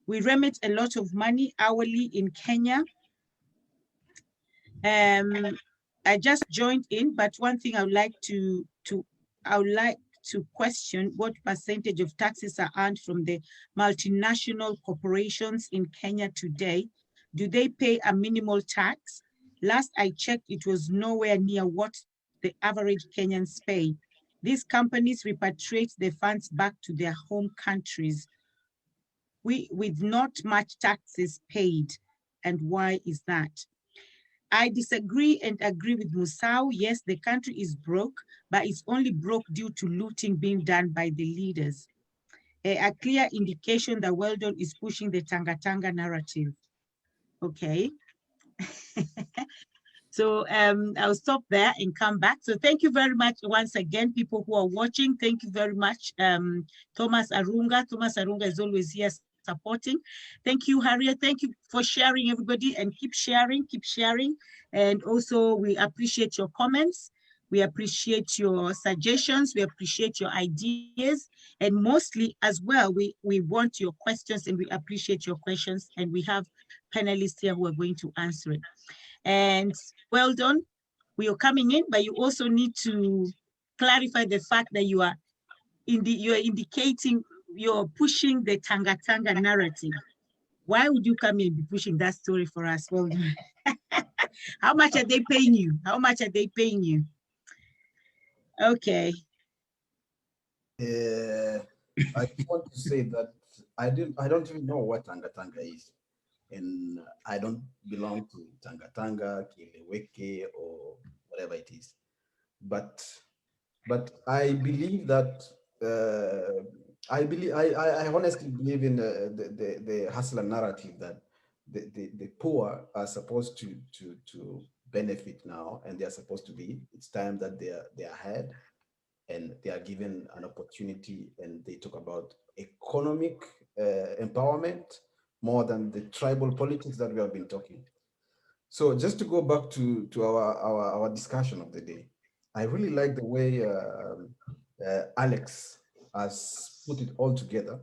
We remit a lot of money hourly in Kenya. I just joined in, but one thing I would like to question what percentage of taxes are earned from the multinational corporations in Kenya today. Do they pay a minimal tax? Last I checked, it was nowhere near what the average Kenyans pay. These companies repatriate the funds back to their home countries with not much taxes paid. And why is that? I disagree and agree with Musau. Yes, the country is broke, but it's only broke due to looting being done by the leaders. A clear indication that Weldon is pushing the Tanga narrative. Okay. So I'll stop there and come back. So thank you very much once again, people who are watching. Thank you very much, Thomas Arunga. Thomas Arunga is always here supporting. Thank you, Harriet. Thank you for sharing, everybody, and keep sharing, keep sharing. And also we appreciate your comments. We appreciate your suggestions. We appreciate your ideas. And mostly as well, we want your questions and we appreciate your questions. And we have panelists here who are going to answer it. And well done. We are coming in, but you also need to clarify the fact that you are indicating you're pushing the Tanga Tanga narrative. Why would you come and be pushing that story for us? Well, how much are they paying you? How much are they paying you? Okay. I just want to say that I don't even know what Tanga Tanga is, and I don't belong to Tanga Tanga, Kileweke, or whatever it is. But I believe that I honestly believe in the hustler narrative that the poor are supposed to benefit now, and they are supposed to be. It's time that they are ahead, and they are given an opportunity, and they talk about economic empowerment more than the tribal politics that we have been talking. So just to go back to our discussion of the day, I really like the way Alex has put it all together,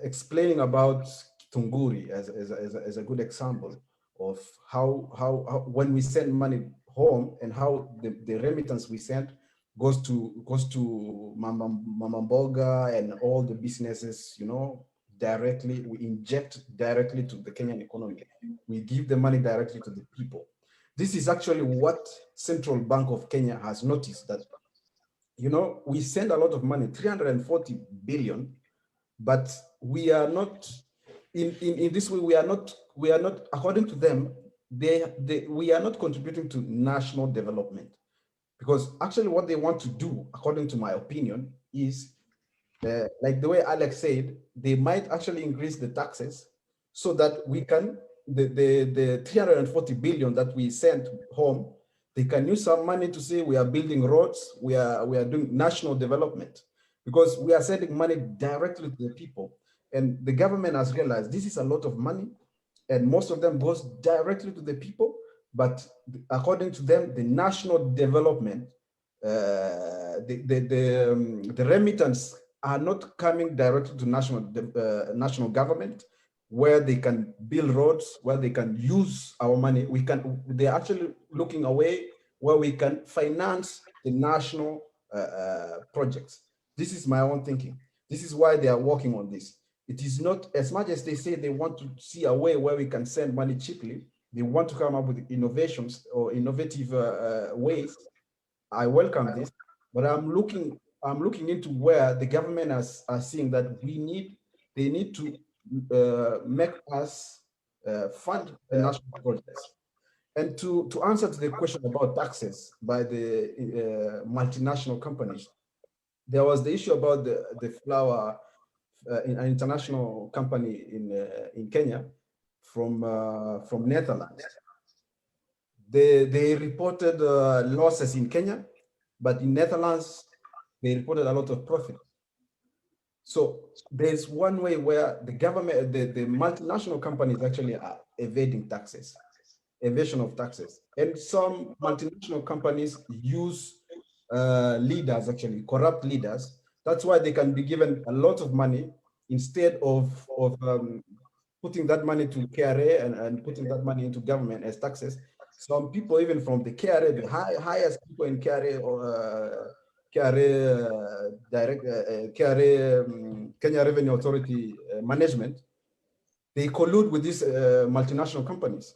explaining about Tunguri as a good example of how when we send money home and how the remittance we send goes to Mama Mboga and all the businesses, you know, directly. We inject directly to the Kenyan economy. We give the money directly to the people. This is actually what Central Bank of Kenya has noticed, that, you know, we send a lot of money, 340 billion, but we are not in this way. We are not according to them. We are not contributing to national development, because actually what they want to do, according to my opinion, is like the way Alex said, they might actually increase the taxes so that we can, the 340 billion that we sent home, they can use some money to say we are building roads, we are doing national development, because we are sending money directly to the people. And the government has realized this is a lot of money, and most of them goes directly to the people. But according to them, the national development, the remittance are not coming directly to national government, where they can build roads, where they can use our money. They're actually looking away where we can finance the national projects. This is my own thinking. This is why they are working on this. It is not, as much as they say they want to see a way where we can send money cheaply, they want to come up with innovations or innovative ways. I welcome this, but I'm looking into where the government are seeing that they need to make us fund the national projects. And to answer to the question about taxes by the multinational companies, there was the issue about the flour, an international company in Kenya from Netherlands. They reported losses in Kenya, but in Netherlands, they reported a lot of profit. So there's one way where the government, the multinational companies actually are evading taxes, evasion of taxes. And some multinational companies use leaders, actually corrupt leaders. That's why they can be given a lot of money instead of putting that money to KRA and putting that money into government as taxes. Some people, even from the KRA, the highest people in KRA or Kenya Revenue Authority management, they collude with these multinational companies.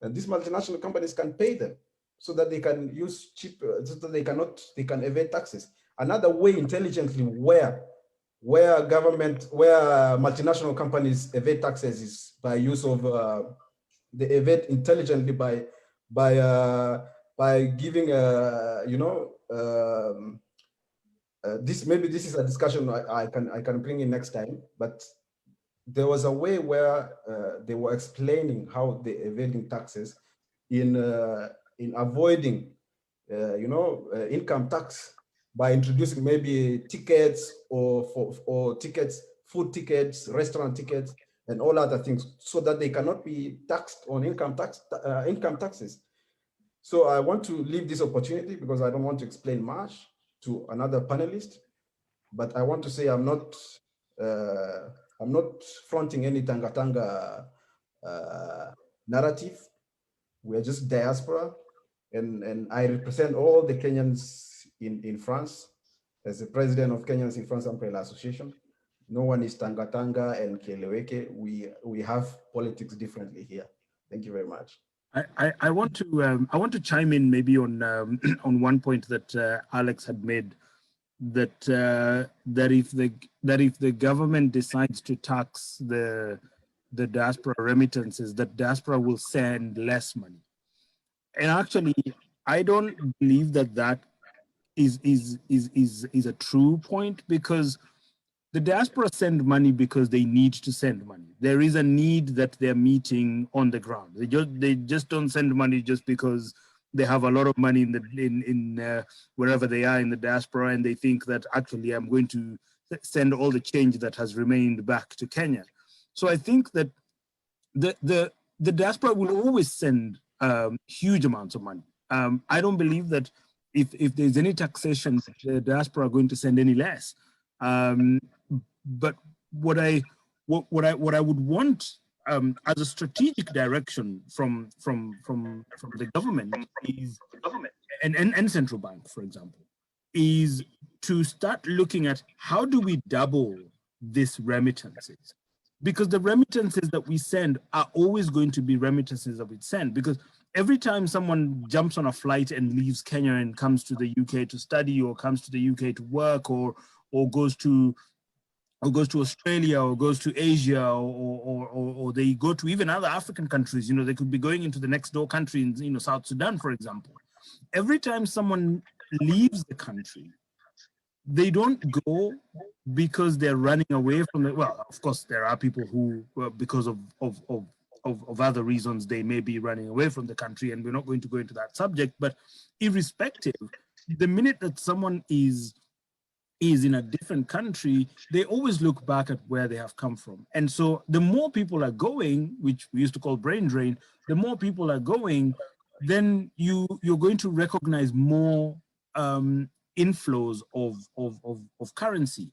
And these multinational companies can pay them so that they can use cheap, so that they can evade taxes. Another way intelligently where multinational companies evade taxes is by use of, they evade intelligently by giving, maybe this is a discussion I can bring in next time, but there was a way where they were explaining how they're evading taxes in avoiding, income tax by introducing maybe tickets or tickets, food tickets, restaurant tickets, and all other things, so that they cannot be taxed on income taxes. So I want to leave this opportunity, because I don't want to explain much to another panelist, but I want to say I'm not fronting any Tanga narrative. We're just diaspora, and I represent all the Kenyans in France as the president of Kenyans in France Umbrella Association. No one is Tanga and Keleweke. We have politics differently here. Thank you very much. I want to chime in maybe on on one point that Alex had made, that if the government decides to tax the diaspora remittances, that diaspora will send less money. And actually, I don't believe that is a true point, because the diaspora send money because they need to send money. There is a need that they're meeting on the ground. They just don't send money just because they have a lot of money in wherever they are in the diaspora, and they think that actually I'm going to send all the change that has remained back to Kenya. So I think that the diaspora will always send huge amounts of money. I don't believe that if there's any taxation, the diaspora are going to send any less. But what I would want as a strategic direction from the government is, and central bank, for example, is to start looking at how do we double these remittances, because the remittances that we send are always going to be remittances that we send, because every time someone jumps on a flight and leaves Kenya and comes to the UK to study, or comes to the UK to work, or goes to Australia, or goes to Asia, or they go to even other African countries, they could be going into the next door country in, South Sudan, for example. Every time someone leaves the country, they don't go because they're running away from it. Well, of course, there are people who, because of other reasons, they may be running away from the country, and we're not going to go into that subject. But irrespective, the minute that someone is in a different country, they always look back at where they have come from. And so the more people are going, which we used to call brain drain, the more people are going, then you're going to recognize more inflows of currency.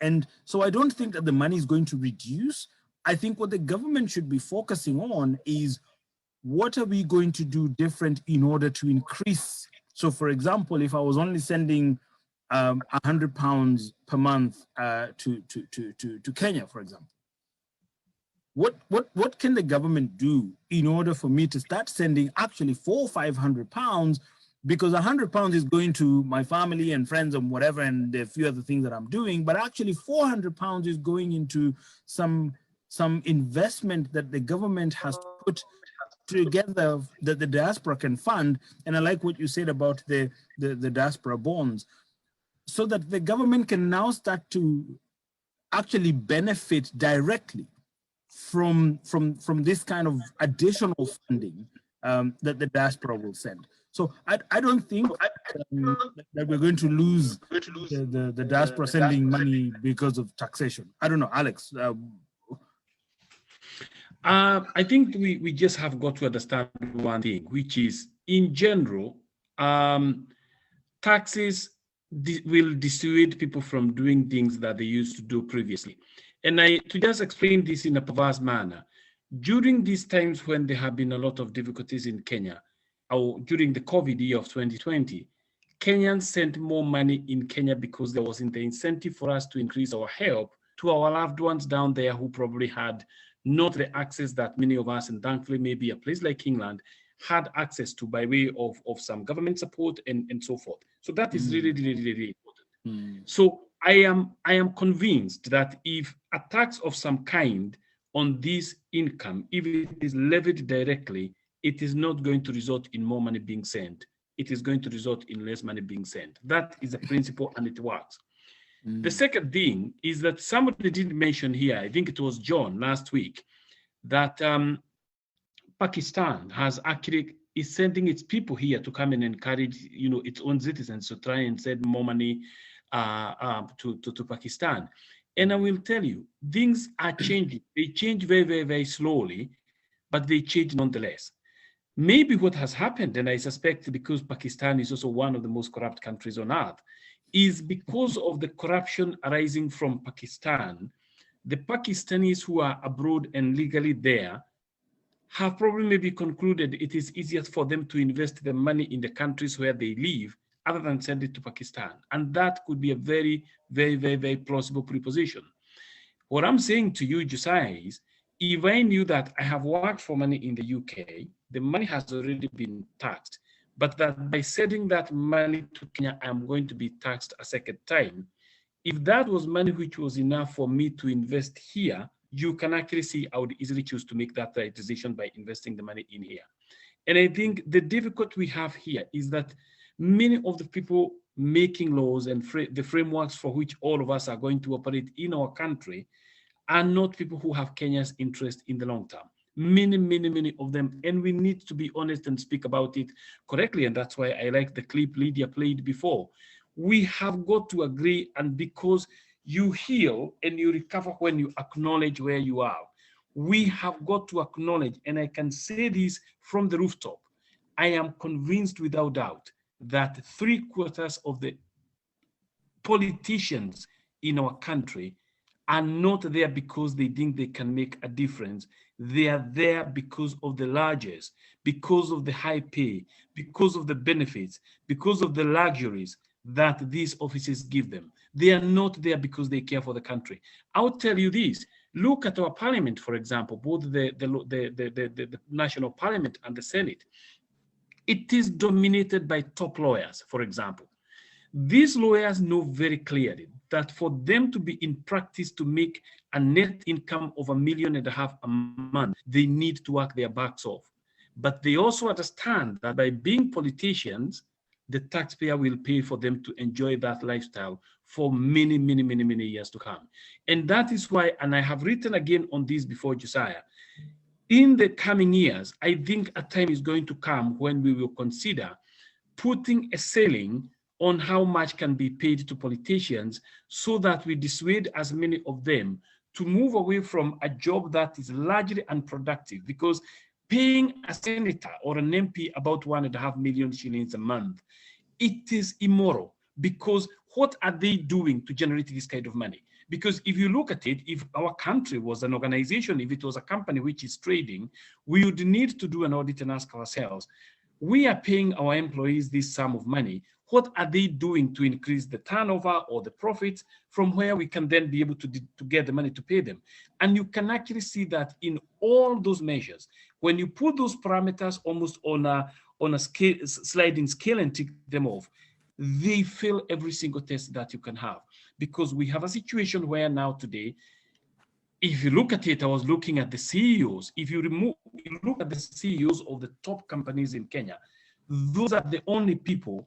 And so I don't think that the money is going to reduce. I think what the government should be focusing on is, what are we going to do different in order to increase? So for example, if I was only sending £100 per month to Kenya, for example, what can the government do in order for me to start sending actually £400 or £500, because £100 is going to my family and friends and whatever, and a few other things that I'm doing, but actually £400 is going into some investment that the government has put together that the diaspora can fund. And I like what you said about the diaspora bonds, so that the government can now start to actually benefit directly from this kind of additional funding that the diaspora will send. So I don't think that we're going to lose the diaspora sending money because of taxation. I don't know, Alex. I think we just have got to understand one thing, which is, in general, taxes will dissuade people from doing things that they used to do previously. And to just explain this in a perverse manner, during these times when there have been a lot of difficulties in Kenya, or during the COVID year of 2020, Kenyans sent more money in Kenya because there wasn't the incentive for us to increase our help to our loved ones down there who probably had not the access that many of us, and thankfully maybe a place like England, had access to by way of some government support and so forth. So that is really, really, really important. So I am convinced that if a tax of some kind on this income, if it is levied directly, it is not going to result in more money being sent. It is going to result in less money being sent. That is a principle, and it works. The second thing is that somebody did mention here, I think it was John last week, that Pakistan is sending its people here to come and encourage, its own citizens to try and send more money to Pakistan. And I will tell you, things are changing. They change very, very, very slowly, but they change nonetheless. Maybe what has happened, and I suspect because Pakistan is also one of the most corrupt countries on earth, is because of the corruption arising from Pakistan. The Pakistanis who are abroad and legally there have probably maybe concluded it is easier for them to invest the money in the countries where they live other than send it to Pakistan. And that could be a very, very, very, very plausible proposition. What I'm saying to you, Josiah, is if I knew that I have worked for money in the UK, the money has already been taxed, but that by sending that money to Kenya, I'm going to be taxed a second time. If that was money which was enough for me to invest here, you can actually see I would easily choose to make that right decision by investing the money in here. And I think the difficulty we have here is that many of the people making laws and the frameworks for which all of us are going to operate in our country are not people who have Kenya's interest in the long term. Many of them, and we need to be honest and speak about it correctly, and that's why I like the clip Lydia played before. We have got to agree, and because you heal and you recover when you acknowledge where you are. We have got to acknowledge, and I can say this from the rooftop, I am convinced without doubt that 3/4 of the politicians in our country are not there because they think they can make a difference. They are there because of the largesse, because of the high pay, because of the benefits, because of the luxuries that these offices give them. They are not there because they care for the country. I'll tell you this. Look at our parliament, for example, both the national parliament and the Senate. It is dominated by top lawyers, for example. These lawyers know very clearly that for them to be in practice to make a net income of $1.5 million a month, they need to work their backs off. But they also understand that by being politicians, the taxpayer will pay for them to enjoy that lifestyle for many years to come. And that is why, and I have written again on this before, Josiah, in the coming years, I think a time is going to come when we will consider putting a ceiling on how much can be paid to politicians so that we dissuade as many of them to move away from a job that is largely unproductive, because paying a senator or an MP about 1.5 million shillings a month, it is immoral, because what are they doing to generate this kind of money? Because if you look at it, if our country was an organization, if it was a company which is trading, we would need to do an audit and ask ourselves, we are paying our employees this sum of money. What are they doing to increase the turnover or the profits from where we can then be able to get the money to pay them? And you can actually see that in all those measures, when you put those parameters almost on a sliding scale and tick them off, they fail every single test that you can have. Because we have a situation where now today, if you look at it, I was looking at the CEOs. If you look at the CEOs of the top companies in Kenya, those are the only people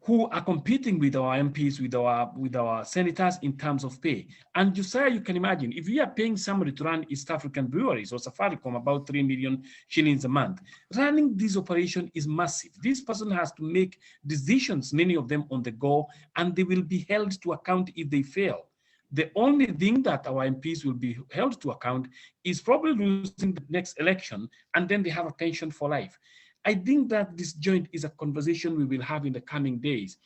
who are competing with our MPs, with our senators in terms of pay. And Josiah, you can imagine, if we are paying somebody to run East African breweries or Safaricom about 3 million shillings a month, running this operation is massive. This person has to make decisions, many of them on the go, and they will be held to account if they fail. The only thing that our MPs will be held to account is probably losing the next election, and then they have a pension for life. I think that this joint is a conversation we will have in the coming days.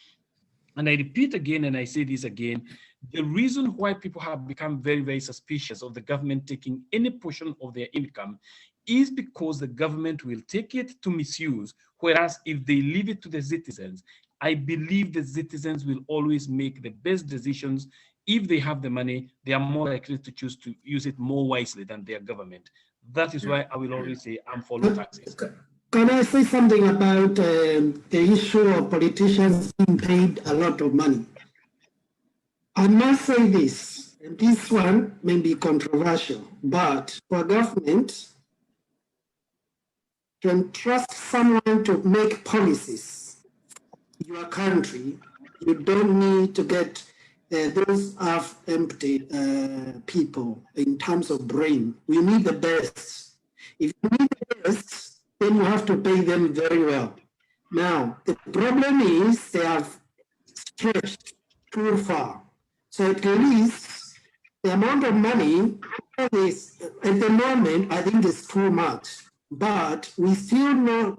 And I repeat again, and I say this again, the reason why people have become very suspicious of the government taking any portion of their income is because the government will take it to misuse, whereas if they leave it to the citizens, I believe the citizens will always make the best decisions. If they have the money, they are more likely to choose to use it more wisely than their government. That is why I will always say I'm for low taxes. Can I say something about the issue of politicians being paid a lot of money? I must say this, and this one may be controversial, but for government to entrust someone to make policies in your country, you don't need to get those half-empty people in terms of brain. We need the best. If you need the best, then you have to pay them very well. Now, the problem is they have stretched too far. So at least the amount of money is, at the moment, I think is too much. But we still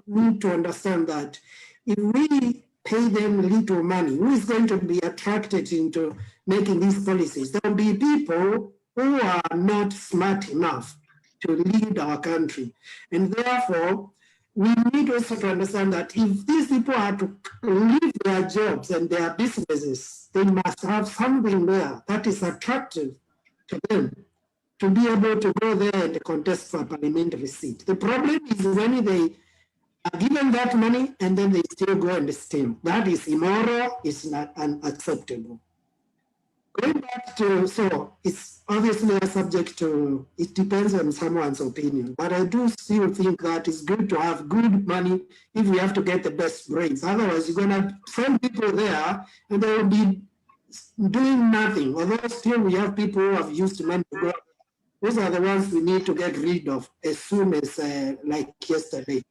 need to understand that if we pay them little money, who is going to be attracted into making these policies? There will be people who are not smart enough to lead our country. And therefore, we need also to understand that if these people are to leave their jobs and their businesses, they must have something there that is attractive to them to be able to go there and contest for a parliamentary seat. The problem is when they are given that money and then they still go and steal. That is immoral, it's not unacceptable. Going back to, so it's obviously a subject to, it depends on someone's opinion, but I do still think that it's good to have good money if we have to get the best brains. Otherwise, you're gonna send people there and they will be doing nothing. Although still we have people who have used money to go. Those are the ones we need to get rid of as soon as like yesterday.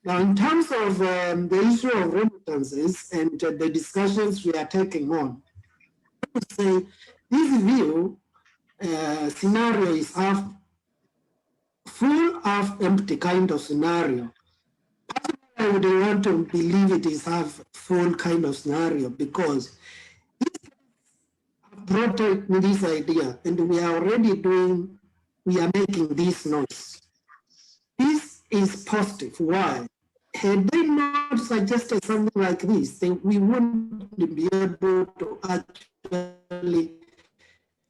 Now, in terms of the issue of remittances and the discussions we are taking on, I would say this view scenario is half full, half empty kind of scenario. I would want to believe it is half full kind of scenario because brought me this idea and we are already doing, we are making this noise. This is positive. Why? Had they not suggested something like this, then we wouldn't be able to actually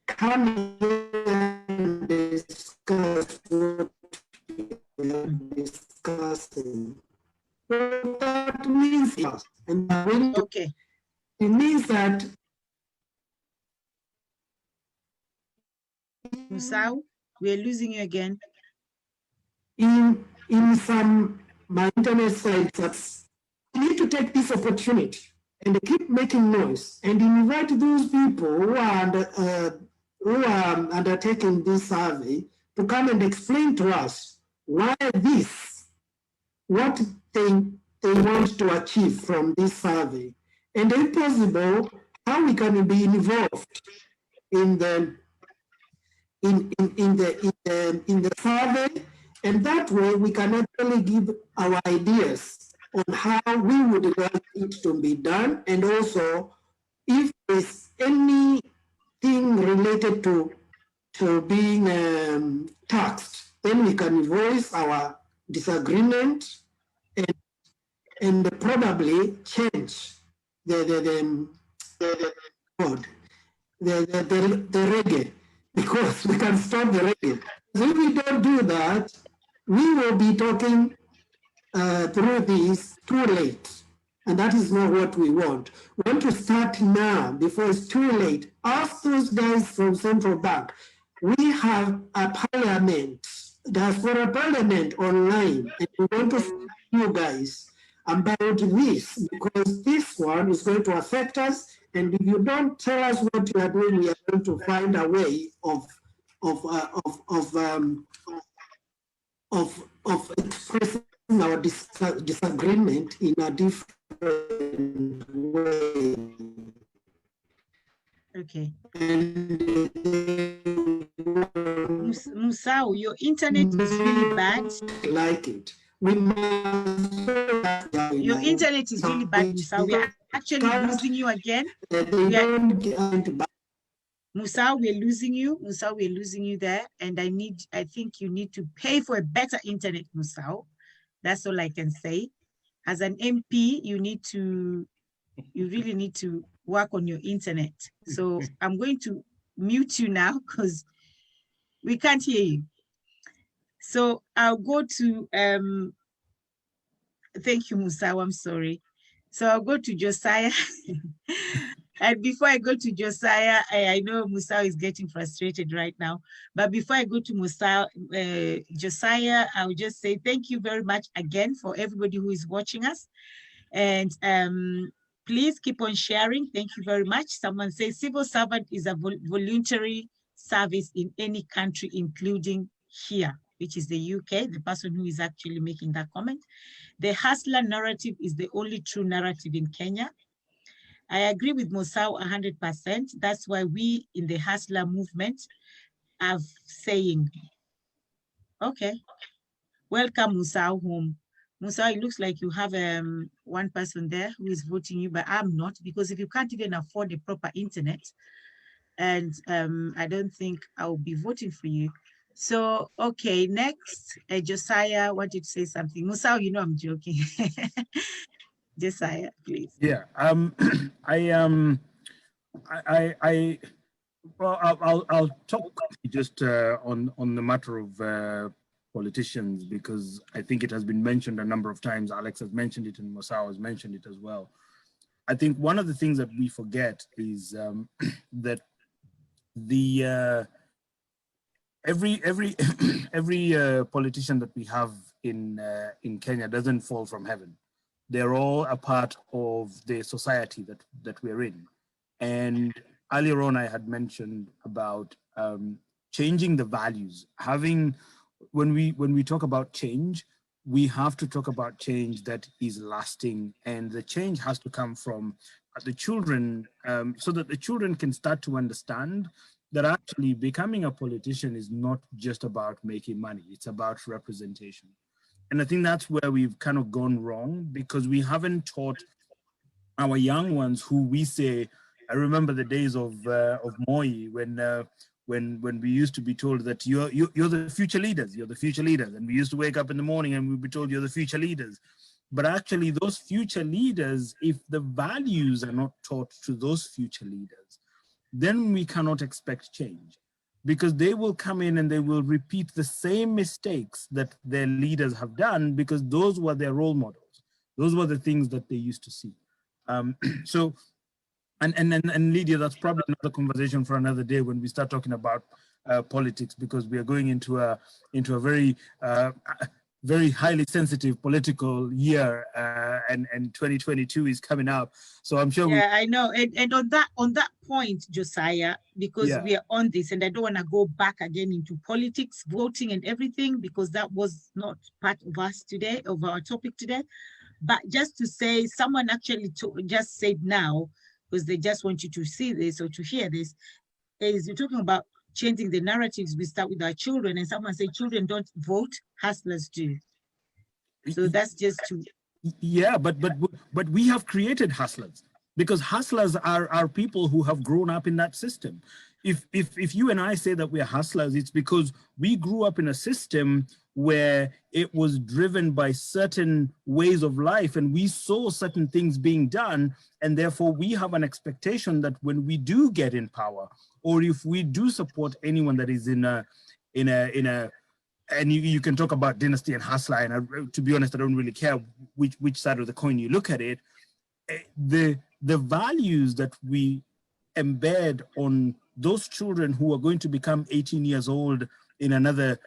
come here and discuss what we are discussing. So that means yes. And Okay. it means that Musau, we're losing you again. in some my internet sites, we need to take this opportunity and keep making noise and invite those people who are undertaking this survey to come and explain to us why this, what they want to achieve from this survey, and if possible, how we can be involved in the survey, and that way we can actually give our ideas on how we would like it to be done, and also if there's anything related to being taxed, then we can voice our disagreement and probably change the reggae, because we can stop the reggae. So if we don't do that, we will be talking through this too late. And that is not what we want. We want to start now before it's too late. Ask those guys from Central Bank. We have a parliament, diaspora parliament online, and we want to speak to you guys about this, because this one is going to affect us. And if you don't tell us what you are doing, we are going to find a way of expressing our disagreement in a different way. Okay. And Musau, your internet is really bad. like it. We must. Your internet is really bad, Musau. We are actually losing you again. Musau, we're losing you. Musau, we're losing you there. And I think you need to pay for a better internet, Musau. That's all I can say. As an MP, you really need to work on your internet. So I'm going to mute you now because we can't hear you. So I'll go to, thank you, Musau, I'm sorry. So I'll go to Josiah. And before I go to Josiah, I know Musau is getting frustrated right now. But before I go to Musau, Josiah, I'll just say thank you very much again for everybody who is watching us. And please keep on sharing. Thank you very much. Someone says civil servant is a voluntary service in any country, including here, which is the UK, the person who is actually making that comment. The hustler narrative is the only true narrative in Kenya. I agree with Musau 100%. That's why we in the hustler movement are saying, okay, welcome Musau home. Musau, it looks like you have one person there who is voting you, but I'm not, because if you can't even afford a proper internet, and I don't think I'll be voting for you. So, okay, next, Josiah wanted to say something. Musau, you know I'm joking. Josiah, please. Yeah, Well, I'll talk just on the matter of politicians, because I think it has been mentioned a number of times. Alex has mentioned it and Masao has mentioned it as well. I think one of the things that we forget is that the every politician that we have in Kenya doesn't fall from heaven. They're all a part of the society that we're in. And earlier on, I had mentioned about changing the values. When we talk about change, we have to talk about change that is lasting, and the change has to come from the children, so that the children can start to understand that actually becoming a politician is not just about making money, it's about representation. And I think that's where we've kind of gone wrong, because we haven't taught our young ones who we say, I remember the days of Moi, when we used to be told that you're the future leaders, you're the future leaders. And we used to wake up in the morning and we'd be told you're the future leaders. But actually those future leaders, if the values are not taught to those future leaders, then we cannot expect change, because they will come in and they will repeat the same mistakes that their leaders have done, because those were their role models. Those were the things that they used to see. So, and Lydia, that's probably another conversation for another day when we start talking about politics, because we are going into a very very highly sensitive political year, and 2022 is coming up. So I'm sure. Yeah, I know. And on that point, Josiah, because we are on this, and I don't want to go back again into politics, voting and everything, because that was not part of us today, of our topic today. But just to say, someone actually just said now, because they just want you to see this or to hear this, is you're talking about changing the narratives. We start with our children, and someone said children don't vote, hustlers do. So that's just to... Yeah, but we have created hustlers, because hustlers are people who have grown up in that system. If you and I say that we're hustlers, it's because we grew up in a system where it was driven by certain ways of life, and we saw certain things being done, and therefore we have an expectation that when we do get in power, or if we do support anyone that is in a and you can talk about dynasty and hustler, and to be honest, I don't really care which side of the coin you look at it. The values that we embed on those children who are going to become 18 years old in another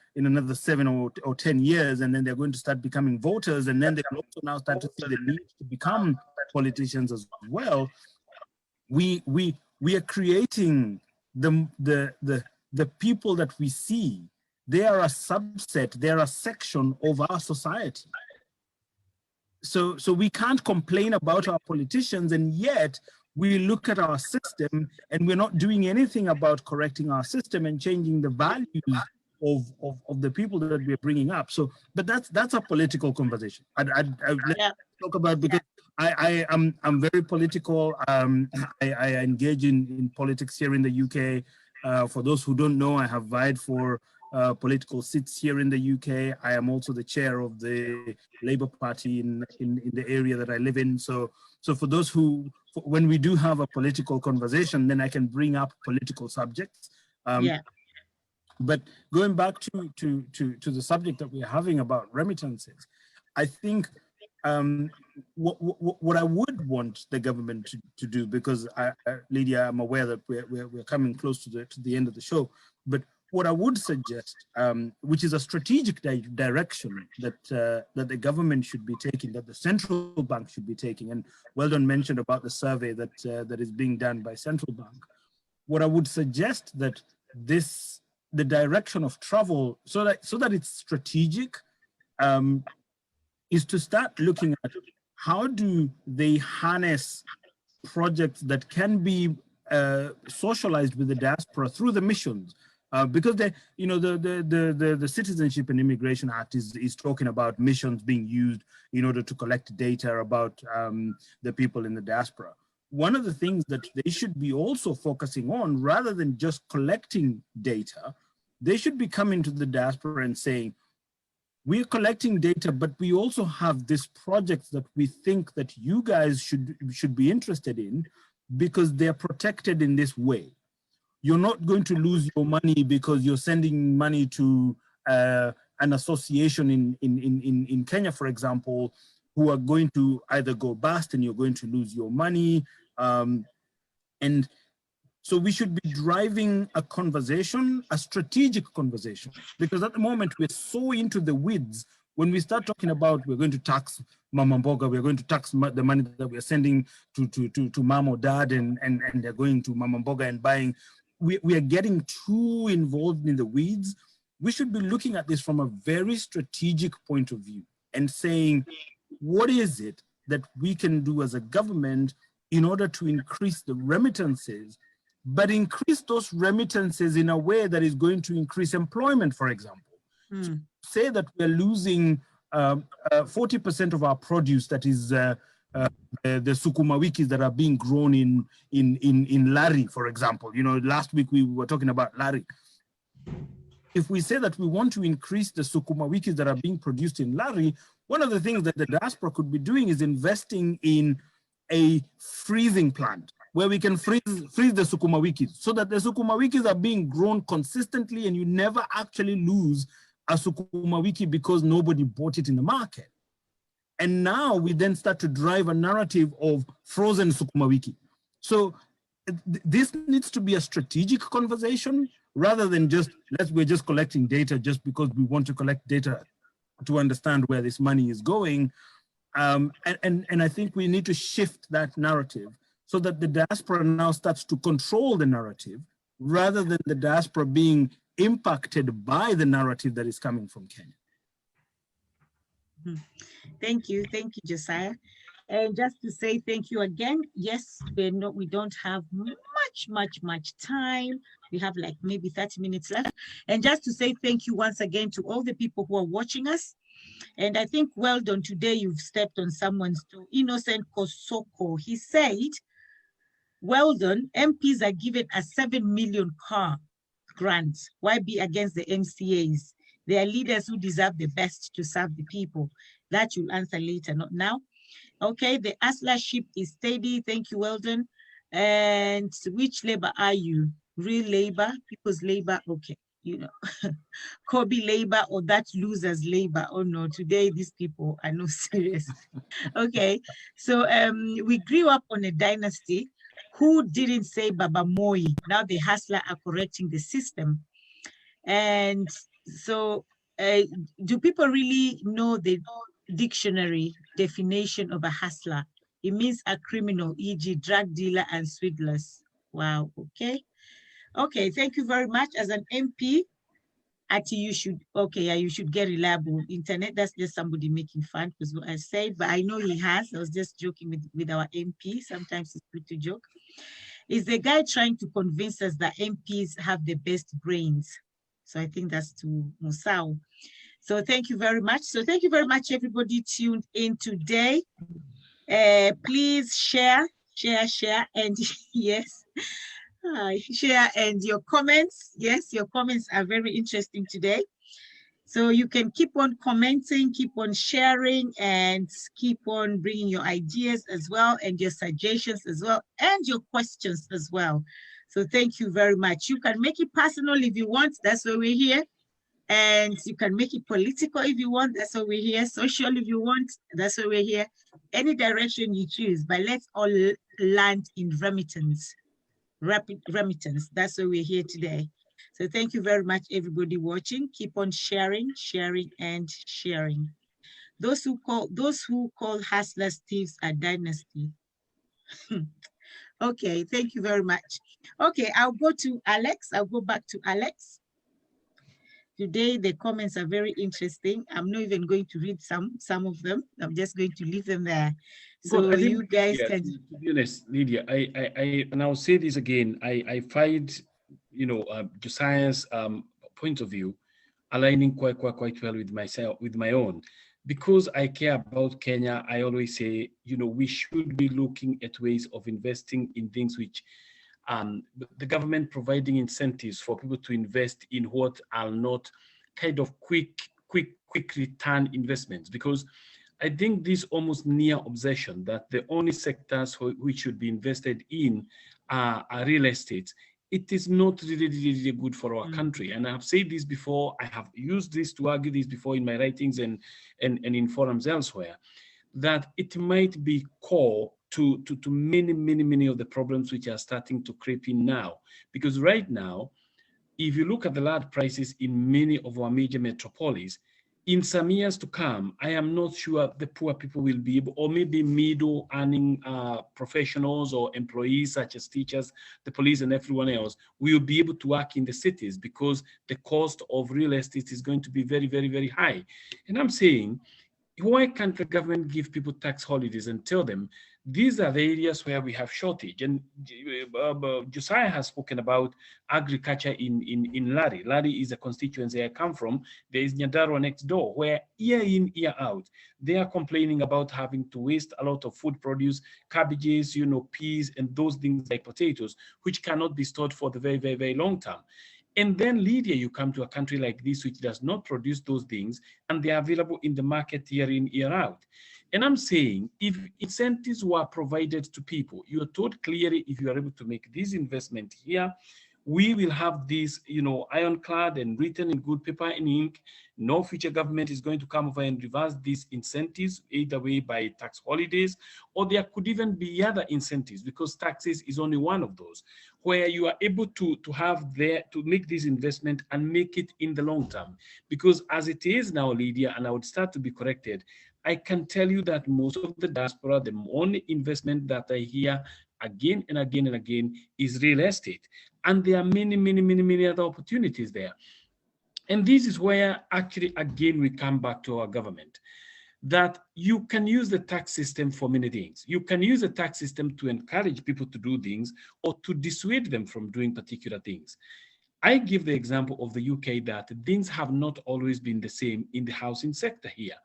7 or 10 years, and then they're going to start becoming voters, and then they will also now start to see the need to become politicians as well. We are creating the people that we see. They are a subset, they're a section of our society. So we can't complain about our politicians, and yet we look at our system and we're not doing anything about correcting our system and changing the values of the people that we're bringing up. So, but that's a political conversation. Let's talk about, because I'm very political. I engage in politics here in the UK. For those who don't know, I have vied for political seats here in the UK. I am also the chair of the Labour Party in the area that I live in. So for those who, when we do have a political conversation, then I can bring up political subjects. But going back to the subject that we're having about remittances, I think what I would want the government to do, because Lydia, I'm aware that we're coming close to the end of the show, but what I would suggest, which is a strategic direction that the government should be taking, that the central bank should be taking, and Weldon mentioned about the survey that is being done by central bank. What I would suggest that the direction of travel, so that it's strategic, is to start looking at how do they harness projects that can be socialized with the diaspora through the missions. Because the Citizenship and Immigration Act is talking about missions being used in order to collect data about the people in the diaspora. One of the things that they should be also focusing on, rather than just collecting data, they should be coming to the diaspora and saying, we're collecting data, but we also have this project that we think that you guys should be interested in, because they're protected in this way. you're not going to lose your money because you're sending money to an association in Kenya, for example, who are going to either go bust and you're going to lose your money. And so we should be driving a conversation, a strategic conversation, because at the moment we're so into the weeds. When we start talking about we're going to tax Mama Mboga, we're going to tax the money that we're sending to mom or dad, and they're going to Mama Mboga and buying, we are getting too involved in the weeds. We should be looking at this from a very strategic point of view and saying, what is it that we can do as a government in order to increase the remittances, but increase those remittances in a way that is going to increase employment, for example. So say that we're losing 40% of our produce, that is the sukuma wikis that are being grown in Lari, for example. You know, last week we were talking about Lari. If we say that we want to increase the sukuma wikis that are being produced in Lari, one of the things that the diaspora could be doing is investing in a freezing plant where we can freeze the sukuma wikis, so that the sukuma wikis are being grown consistently and you never actually lose a sukuma wiki because nobody bought it in the market. And now we then start to drive a narrative of frozen sukuma wiki. So this needs to be a strategic conversation rather than just, we're just collecting data just because we want to collect data to understand where this money is going. And I think we need to shift that narrative so that the diaspora now starts to control the narrative rather than the diaspora being impacted by the narrative that is coming from Kenya. Thank you, Josiah. And just to say thank you again, yes, we don't have much time. We have like maybe 30 minutes left. And just to say thank you once again to all the people who are watching us. And I think, well done, today you've stepped on someone's toe. Innocent Kosoko, he said, well done, MPs are given a 7 million car grant. Why be against the MCAs? They are leaders who deserve the best to serve the people. That you'll answer later, not now. Okay, the Asla ship is steady. Thank you, Weldon. And which labor are you? Real labor, people's labor? Okay, you know, Kobe labor or that loser's labor? Oh no, today these people are no serious. Okay, so we grew up on a dynasty who didn't say Baba Moi. Now the hustler are correcting the system. And so do people really know the dictionary definition of a hustler? It means a criminal, e.g. drug dealer and swindlers. Wow, okay. Okay, thank you very much. As an MP, actually you should, okay, yeah, you should get reliable internet. That's just somebody making fun because what I said, but I know he has. I was just joking with our MP. Sometimes it's good to joke. Is the guy trying to convince us that MPs have the best brains? So I think that's to Musau. So thank you very much. So thank you very much, everybody tuned in today. Please share, and yes, share and your comments. Yes, your comments are very interesting today. So you can keep on commenting, keep on sharing, and keep on bringing your ideas as well, and your suggestions as well, and your questions as well. So thank you very much. You can make it personal if you want. That's why we're here. And you can make it political if you want. That's why we're here. Social if you want. That's why we're here. Any direction you choose, but let's all land in remittance. Rapid remittance. That's why we're here today. So thank you very much, everybody watching. Keep on sharing, and sharing. Those who call hustlers thieves are dynasty. Okay, thank you very much. Okay, I'll go to Alex. I'll go back to Alex. Today, the comments are very interesting. I'm not even going to read some of them. I'm just going to leave them there. So you guys can... To be honest, Lydia, and I'll say this again, I find, you know, Josiah's point of view aligning quite well with my own. Because I care about Kenya, I always say, you know, we should be looking at ways of investing in things which the government providing incentives for people to invest in what are not kind of quick return investments. Because I think this almost near obsession that the only sectors which should be invested in are real estate it is not really good for our country. And I've said this before, I have used this to argue this before in my writings and in forums elsewhere, that it might be core to many of the problems which are starting to creep in now. Because right now, if you look at the land prices in many of our major metropolises, in some years to come, I am not sure the poor people will be able, or maybe middle earning professionals or employees such as teachers, the police and everyone else will be able to work in the cities because the cost of real estate is going to be very high. And I'm saying, why can't the government give people tax holidays and tell them these are the areas where we have shortage? And Josiah has spoken about agriculture in Lari. Lari is a constituency I come from. There is Nyandarua next door, where year in, year out, they are complaining about having to waste a lot of food produce, cabbages, peas, and those things like potatoes, which cannot be stored for the very long term. And then, Lydia, you come to a country like this, which does not produce those things, and they are available in the market year in, year out. And I'm saying, if incentives were provided to people, you are told clearly, if you are able to make this investment here, we will have this, ironclad and written in good paper and ink. No future government is going to come over and reverse these incentives, either way by tax holidays, or there could even be other incentives, because taxes is only one of those, where you are able to make this investment and make it in the long term. Because as it is now, Lydia, and I would start to be corrected, I can tell you that most of the diaspora, the only investment that I hear again and again is real estate. And there are many other opportunities there. And this is where actually, again, we come back to our government, that you can use the tax system for many things. You can use the tax system to encourage people to do things or to dissuade them from doing particular things. I give the example of the UK that things have not always been the same in the housing sector here.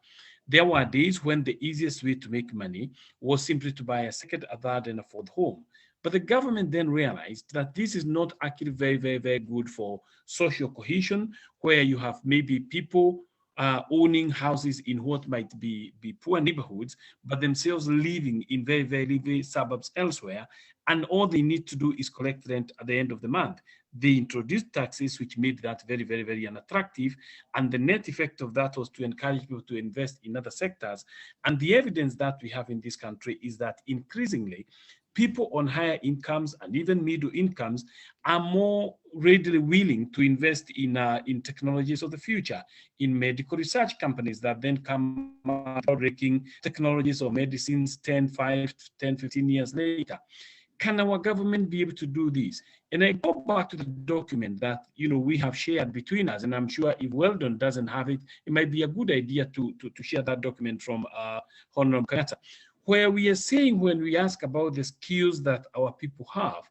There were days when the easiest way to make money was simply to buy a second, a third, and a fourth home. But the government then realized that this is not actually very good for social cohesion, where you have maybe people owning houses in what might be poor neighborhoods, but themselves living in very suburbs elsewhere, and all they need to do is collect rent at the end of the month. They introduced taxes which made that very unattractive, and the net effect of that was to encourage people to invest in other sectors. And the evidence that we have in this country is that increasingly people on higher incomes and even middle incomes are more readily willing to invest in technologies of the future, in medical research companies that then come out breaking technologies or medicines 10, 15 years later. Can our government be able to do this? And I go back to the document that we have shared between us, and I'm sure if Weldon doesn't have it, it might be a good idea to share that document from Honorable Kenyatta, where we are saying, when we ask about the skills that our people have,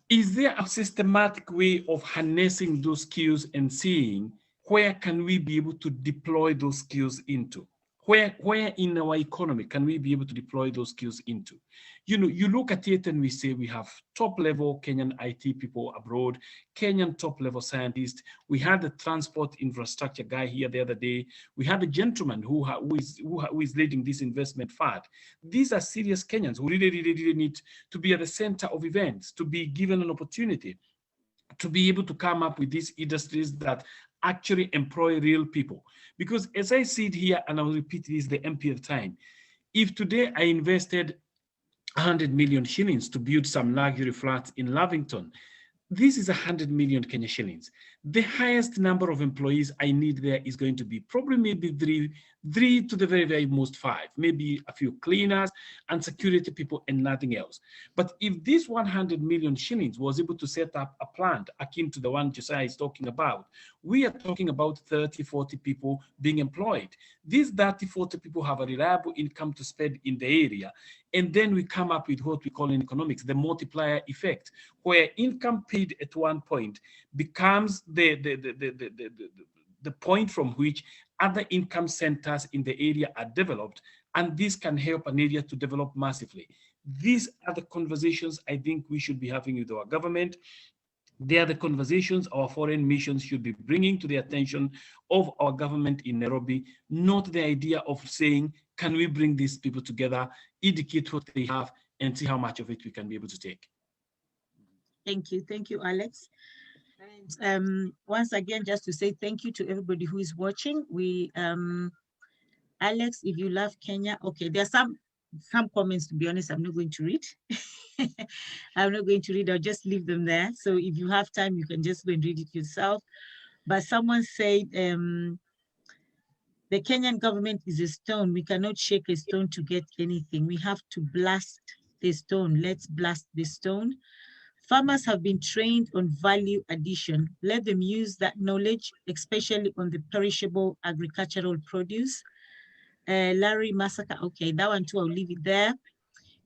is there a systematic way of harnessing those skills and seeing where can we be able to deploy those skills into? Where in our economy can we be able to deploy those skills into? You look at it and we say we have top-level Kenyan IT people abroad, Kenyan top-level scientists. We had the transport infrastructure guy here the other day. We had a gentleman who is leading this investment fund. These are serious Kenyans who really need to be at the center of events, to be given an opportunity to be able to come up with these industries that actually employ real people. Because as I see it here, and I'll repeat this the MP of time, if today I invested 100 million shillings to build some luxury flats in Lavington, this is 100 million Kenya shillings. The highest number of employees I need there is going to be probably maybe three to the very most 5, maybe a few cleaners and security people and nothing else. But if this 100 million shillings was able to set up a plant akin to the one Josiah is talking about, we are talking about 30, 40 people being employed. These 30, 40 people have a reliable income to spend in the area. And then we come up with what we call in economics, the multiplier effect, where income paid at one point becomes the point from which other income centers in the area are developed, and this can help an area to develop massively. These are the conversations I think we should be having with our government. They are the conversations our foreign missions should be bringing to the attention of our government in Nairobi, not the idea of saying, can we bring these people together, educate what they have, and see how much of it we can be able to take. Thank you, Alex. And once again, just to say thank you to everybody who is watching. We, Alex, if you love Kenya, okay, there are some comments, to be honest, I'm not going to read. I'm not going to read, I'll just leave them there. So if you have time, you can just go and read it yourself. But someone said, the Kenyan government is a stone. We cannot shake a stone to get anything. We have to blast the stone. Let's blast the stone. Farmers have been trained on value addition. Let them use that knowledge, especially on the perishable agricultural produce. Larry Masaka, okay, that one too, I'll leave it there.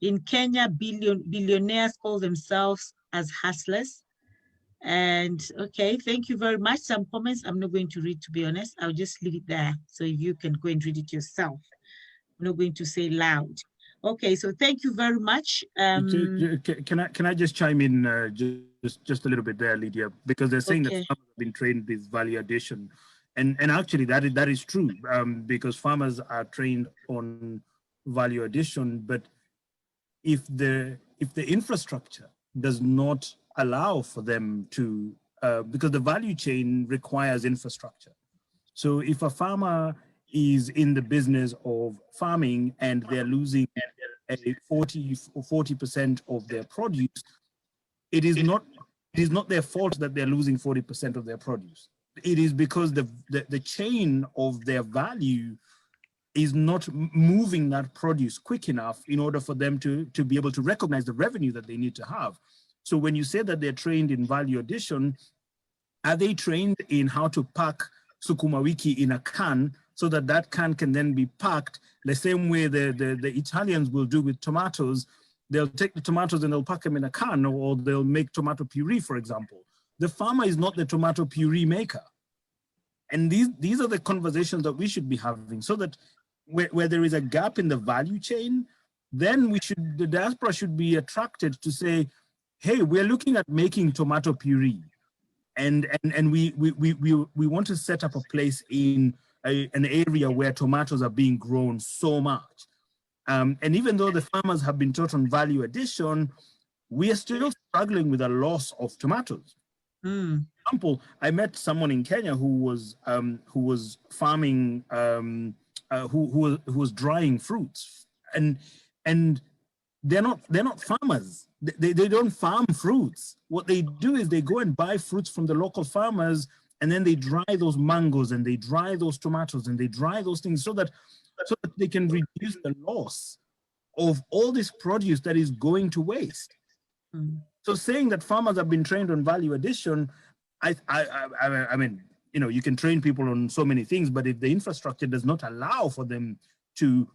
In Kenya, billionaires call themselves as hustlers. And okay, thank you very much. Some comments I'm not going to read, to be honest. I'll just leave it there so you can go and read it yourself. I'm not going to say loud. Okay, so thank you very much. Can I just chime in just a little bit there, Lydia, because they're saying that farmers have been trained with value addition, and actually that is true, because farmers are trained on value addition, but if the infrastructure does not allow for them to, because the value chain requires infrastructure. So if a farmer is in the business of farming and they're losing 40% of their produce, it is not their fault that they're losing 40% of their produce. It is because the chain of their value is not moving that produce quick enough in order for them to be able to recognize the revenue that they need to have. So when you say that they're trained in value addition, are they trained in how to pack sukuma wiki in a can so that that can then be packed the same way the Italians will do with tomatoes? They'll take the tomatoes and they'll pack them in a can, or they'll make tomato puree, for example. The farmer is not the tomato puree maker. And these are the conversations that we should be having, so that where there is a gap in the value chain, then the diaspora should be attracted to say, hey, we're looking at making tomato puree. And we want to set up a place in an area where tomatoes are being grown so much. And even though the farmers have been taught on value addition, we are still struggling with a loss of tomatoes. For example, I met someone in Kenya who was farming, who was drying fruits, and they're not farmers. They don't farm fruits. What they do is they go and buy fruits from the local farmers, and then they dry those mangoes and they dry those tomatoes and they dry those things so that they can reduce the loss of all this produce that is going to waste. So saying that farmers have been trained on value addition, I mean, you know, you can train people on so many things, but if the infrastructure does not allow for them to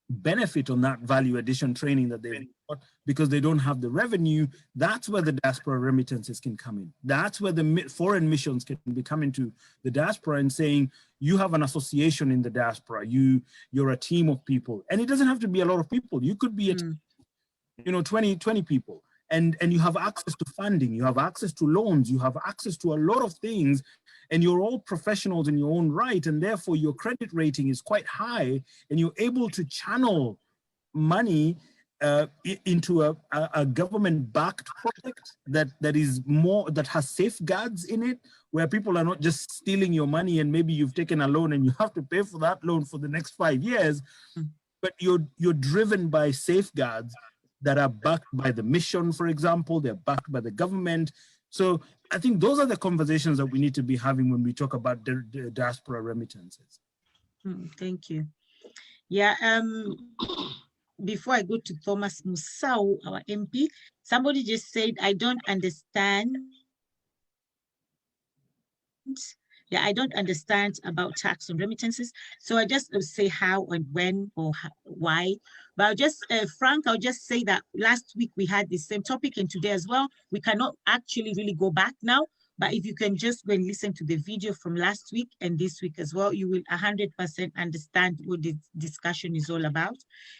benefit on that value addition training that they've got because they don't have the revenue, that's where the diaspora remittances can come in. That's where the foreign missions can be coming to the diaspora and saying, you have an association in the diaspora, you're a team of people. And it doesn't have to be a lot of people. You could be a team, you know, 20 people. And you have access to funding, you have access to loans, you have access to a lot of things, and you're all professionals in your own right, and therefore your credit rating is quite high, and you're able to channel money into a government-backed project that has safeguards in it, where people are not just stealing your money and maybe you've taken a loan and you have to pay for that loan for the next 5 years, but you're driven by safeguards that are backed by the mission, for example, they're backed by the government. So I think those are the conversations that we need to be having when we talk about the diaspora remittances. Thank you. Yeah, before I go to Thomas Musau, our MP, somebody just said, I don't understand. Yeah, I don't understand about tax on remittances. So I just say how and when or why. But I'll just, Frank, I'll just say that last week we had the same topic and today as well. We cannot actually really go back now, but if you can just go and listen to the video from last week and this week as well, you will 100% understand what the discussion is all about.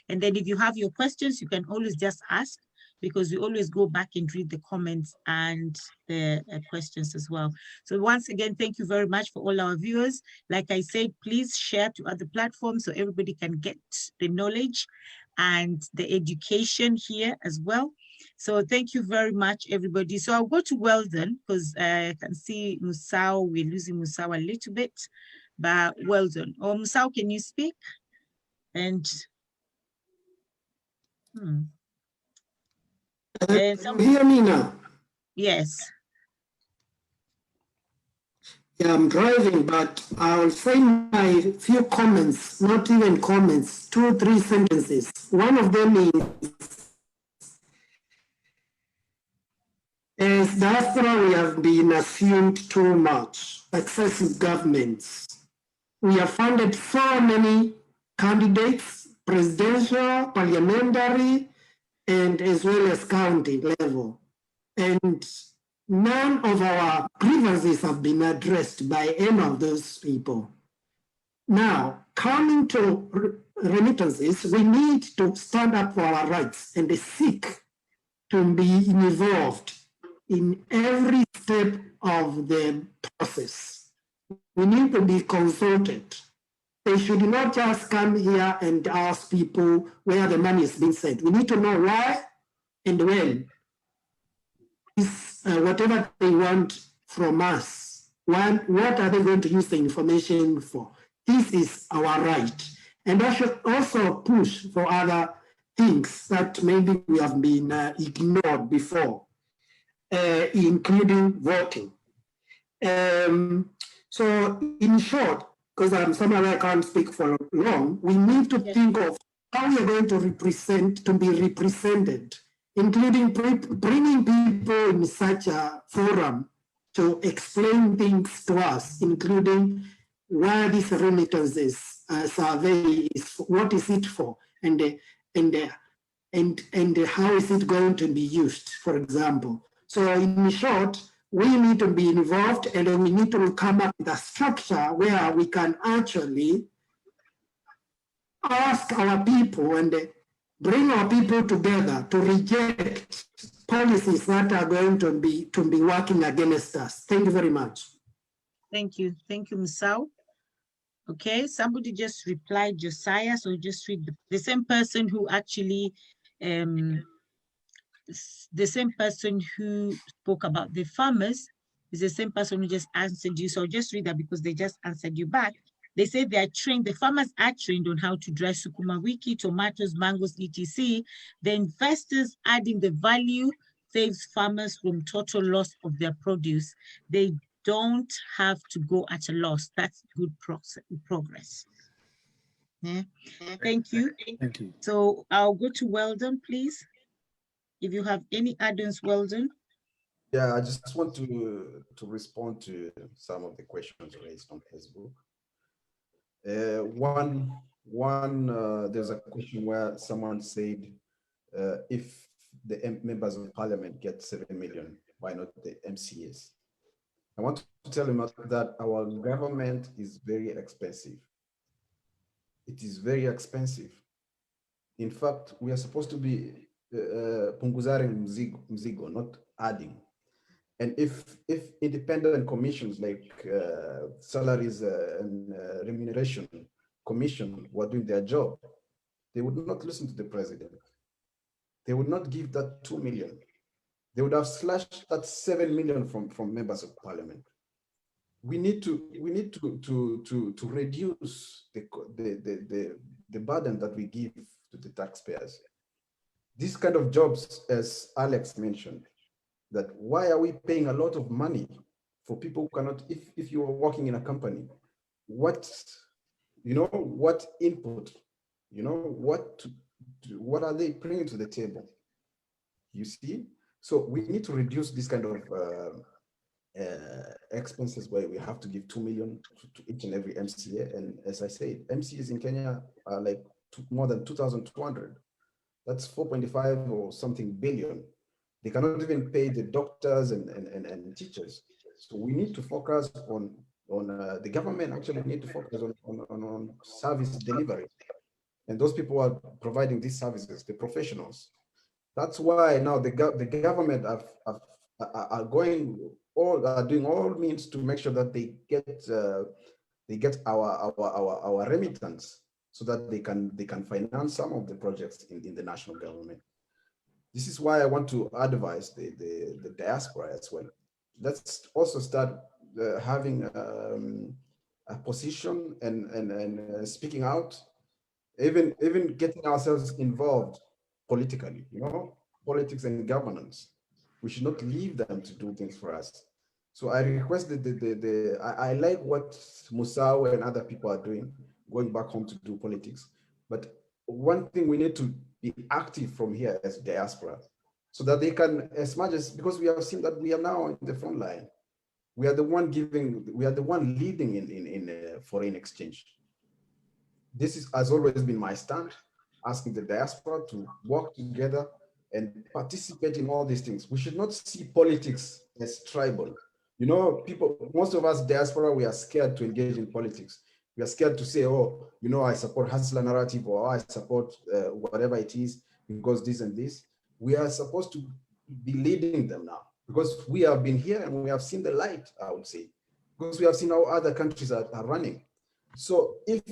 And then if you have your questions, you can always just ask. because we always go back and read the comments and the questions as well. So once again, thank you very much for all our viewers. Like I said, please share to other platforms so everybody can get the knowledge and the education here as well. So thank you very much, everybody. So I'll go to Weldon because I can see Musau, we're losing Musau a little bit, but Weldon. Oh, Musau, can you speak? And and Can you hear me now? yes. Yeah, I'm driving, but I'll say my few comments, not even comments, 2 or 3 sentences. One of them is, as diaspora, we have been assumed too much, successive governments. We have funded so many candidates, presidential, parliamentary, and as well as county level. And none of our grievances have been addressed by any of those people. Now, coming to remittances, we need to stand up for our rights and seek to be involved in every step of the process. We need to be consulted. They should not just come here and ask people where the money is being sent. We need to know why and when. Whatever they want from us, what are they going to use the information for? This is our right. And I should also push for other things that maybe we have been ignored before, including voting. So in short, because I'm somewhere I can't speak for long, we need to think of how we are going to be represented, including bringing people in such a forum to explain things to us, including why this remittances survey is, what is it for, and how is it going to be used, for example. So in short, we need to be involved, and we need to come up with a structure where we can actually ask our people and bring our people together to reject policies that are going to be working against us. Thank you very much. Thank you, Musau. Okay, somebody just replied, Josiah, so just read the same person who actually, the same person who spoke about the farmers is the same person who just answered you. So just read that because they just answered you back. They say they are trained, the farmers are trained on how to dry sukuma wiki, tomatoes, mangoes, etc. The investors adding the value saves farmers from total loss of their produce. They don't have to go at a loss. That's good progress. Yeah. Thank you. Thank you. So I'll go to Weldon, please. If you have any add-ons, Weldon. Yeah, I just want to respond to some of the questions raised on Facebook. There's a question where someone said, if the members of parliament get 7 million, why not the MCAs? I want to tell him that our government is very expensive. It is very expensive. In fact, we are supposed to be punguzaring mzigo, not adding. And if independent commissions like salaries and remuneration commission were doing their job, they would not listen to the president. They would not give that 2 million. They would have slashed that 7 million from members of parliament. We need to reduce the burden that we give to the taxpayers. These kind of jobs, as Alex mentioned, that why are we paying a lot of money for people who cannot, if you are working in a company, what input, what are they bringing to the table? You see? So we need to reduce this kind of expenses where we have to give 2 million to each and every MCA. And as I said, MCAs in Kenya are like more than 2,200. That's 4.5 or something billion. They cannot even pay the doctors and teachers. So we need to focus on the government actually need to focus on service delivery. And those people are providing these services, the professionals. That's why now the government are doing all means to make sure that they get our remittance, so that they can finance some of the projects in the national government. This is why I want to advise the diaspora as well. Let's also start having a position and speaking out, even getting ourselves involved politically, politics and governance. We should not leave them to do things for us. So I request that I like what Musau and other people are doing, going back home to do politics. But one thing, we need to be active from here as diaspora, so that they can, as much as, because we have seen that we are now in the front line. We are the one leading in foreign exchange. This has always been my stand, asking the diaspora to work together and participate in all these things. We should not see politics as tribal. Most of us diaspora, we are scared to engage in politics. We are scared to say, oh, I support hustler narrative, or I support whatever it is because this and this. We are supposed to be leading them now, because we have been here and we have seen the light, I would say, because we have seen how other countries are running. So if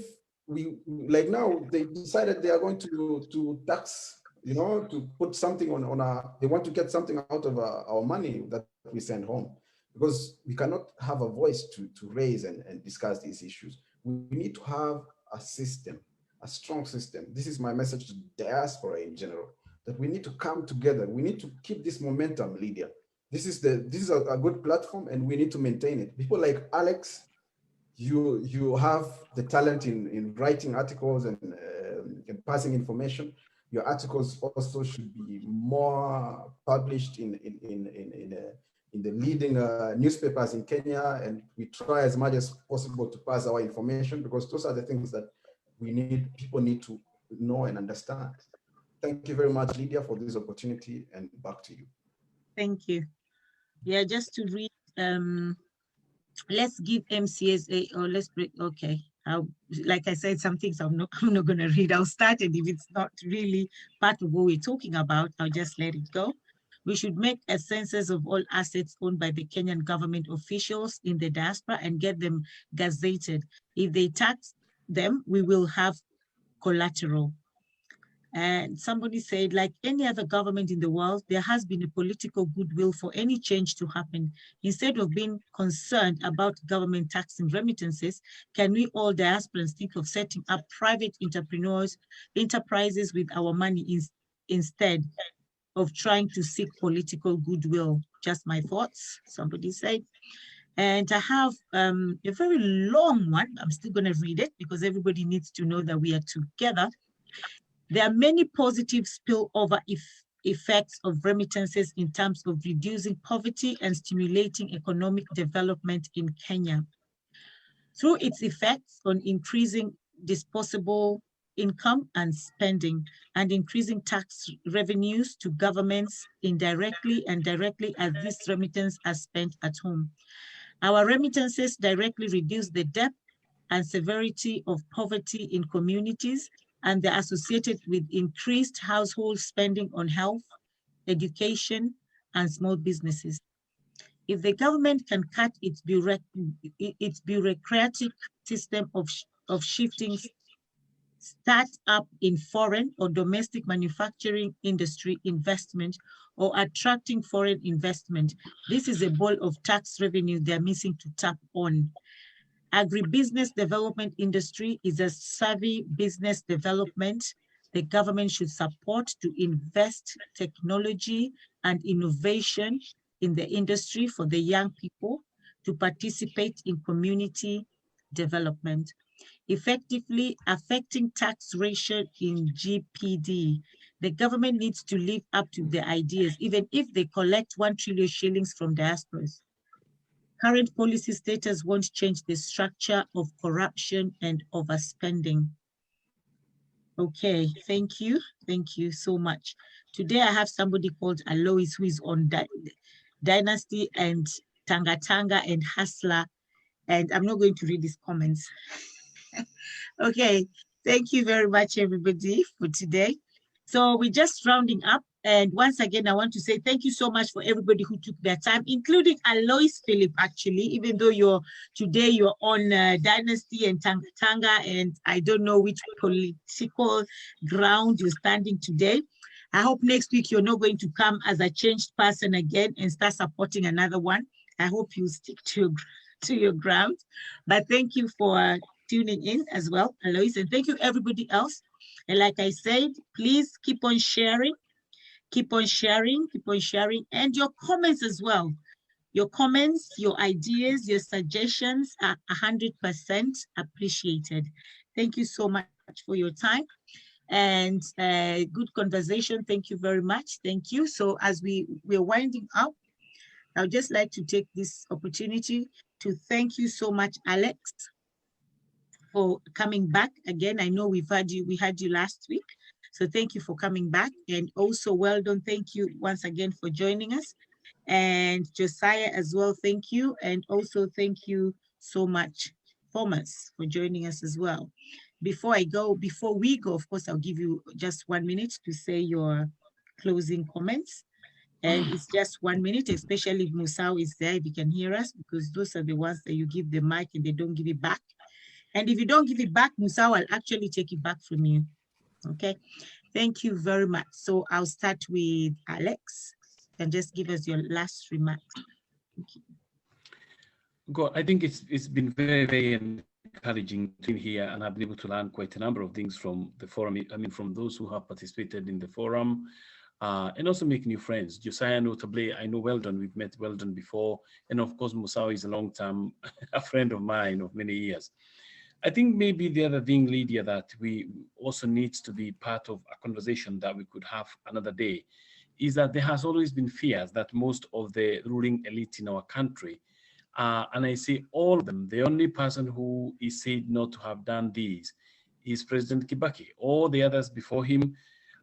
we, like now, they decided they are going to tax, to put something on they want to get something out of our money that we send home, because we cannot have a voice to raise and discuss these issues. We need to have a system, a strong system. This is my message to diaspora in general, that we need to come together. We need to keep this momentum, Lydia. This is a good platform, and we need to maintain it. People like Alex, you have the talent in writing articles and passing information. Your articles also should be more published in the leading newspapers in Kenya, and we try as much as possible to pass our information, because those are the things that people need to know and understand. Thank you very much, Lydia, for this opportunity, and back to you. Thank you. Yeah, just to read, let's give MCSA, or let's break, okay. Like I said, some things I'm not going to read. I'll start, and if it's not really part of what we're talking about, I'll just let it go. We should make a census of all assets owned by the Kenyan government officials in the diaspora and get them gazetted. If they tax them, we will have collateral. And somebody said, like any other government in the world, there has been a political goodwill for any change to happen. Instead of being concerned about government taxing remittances, can we all diasporans think of setting up private enterprises with our money instead of trying to seek political goodwill? Just my thoughts, somebody said. And I have a very long one. I'm still going to read it because everybody needs to know that we are together. There are many positive spillover effects of remittances in terms of reducing poverty and stimulating economic development in Kenya. Through its effects on increasing disposable income and spending, and increasing tax revenues to governments indirectly and directly as these remittances are spent at home. Our remittances directly reduce the depth and severity of poverty in communities, and they're associated with increased household spending on health, education, and small businesses. If the government can cut its bureaucratic system of shifting start-up in foreign or domestic manufacturing industry investment or attracting foreign investment, this is a ball of tax revenue they're missing to tap on. Agribusiness development industry is a savvy business development the government should support to invest technology and innovation in the industry for the young people to participate in community development. Effectively affecting tax ratio in GPD, the government needs to live up to the ideas, even if they collect 1 trillion shillings from diasporas. Current policy status won't change the structure of corruption and overspending. Okay, thank you. Thank you so much. Today I have somebody called Alois who is on Dynasty and Tanga Tanga and Hustler, and I'm not going to read his comments. Okay, thank you very much, everybody, for today. So we're just rounding up. And once again, I want to say thank you so much for everybody who took their time, including Alois Philip, actually, even though today you're on Dynasty and Tanga Tanga, and I don't know which political ground you're standing today. I hope next week you're not going to come as a changed person again and start supporting another one. I hope you stick to your ground. But thank you for tuning in as well, Alois, and thank you everybody else. And like I said, please keep on sharing. Keep on sharing, and your comments as well. Your comments, your ideas, your suggestions are 100% appreciated. Thank you so much for your time and good conversation. Thank you very much. Thank you. So as we're winding up, I would just like to take this opportunity to thank you so much, Alex, for coming back again. I know we had you last week. So thank you for coming back, and also Weldon, thank you once again for joining us, and Josiah as well, thank you, and also thank you so much, Thomas, for joining us as well. Before we go, of course, I'll give you just 1 minute to say your closing comments, and it's just 1 minute, especially if Musau is there, if you can hear us, because those are the ones that you give the mic and they don't give it back. And if you don't give it back, Musau will actually take it back from you. Okay, thank you very much. So I'll start with Alex and just give us your last remarks. Thank you. God, I think it's been very, very encouraging to be here, and I've been able to learn quite a number of things from the forum. I mean, from those who have participated in the forum, and also make new friends. Josiah, notably, I know Weldon, we've met Weldon before, and of course, Musau is a long-term a friend of mine of many years. I think maybe the other thing, Lydia, that we also needs to be part of a conversation that we could have another day is that there has always been fears that most of the ruling elite in our country, and I say all of them, the only person who is said not to have done this is President Kibaki. All the others before him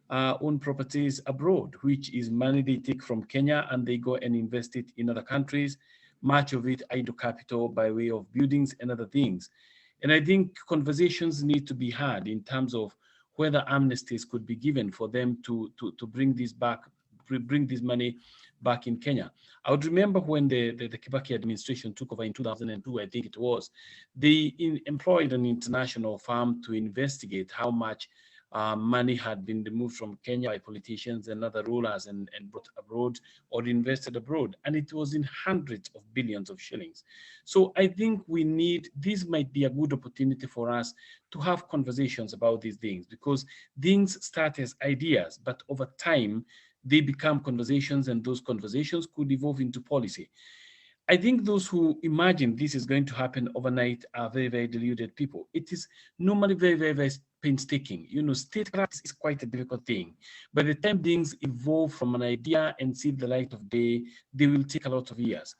own properties abroad, which is money they take from Kenya and they go and invest it in other countries, much of it idle capital by way of buildings and other things. And I think conversations need to be had in terms of whether amnesties could be given for them to bring this back, bring this money back in Kenya. I would remember when the Kibaki administration took over in 2002, I think it was, they employed an international firm to investigate how much money had been removed from Kenya by politicians and other rulers and brought abroad or invested abroad. And it was in hundreds of billions of shillings. So I think this might be a good opportunity for us to have conversations about these things, because things start as ideas, but over time, they become conversations, and those conversations could evolve into policy. I think those who imagine this is going to happen overnight are very, very deluded people. It is normally very, very, very painstaking. You know, statecraft is quite a difficult thing. By the time things evolve from an idea and see the light of day, they will take a lot of years.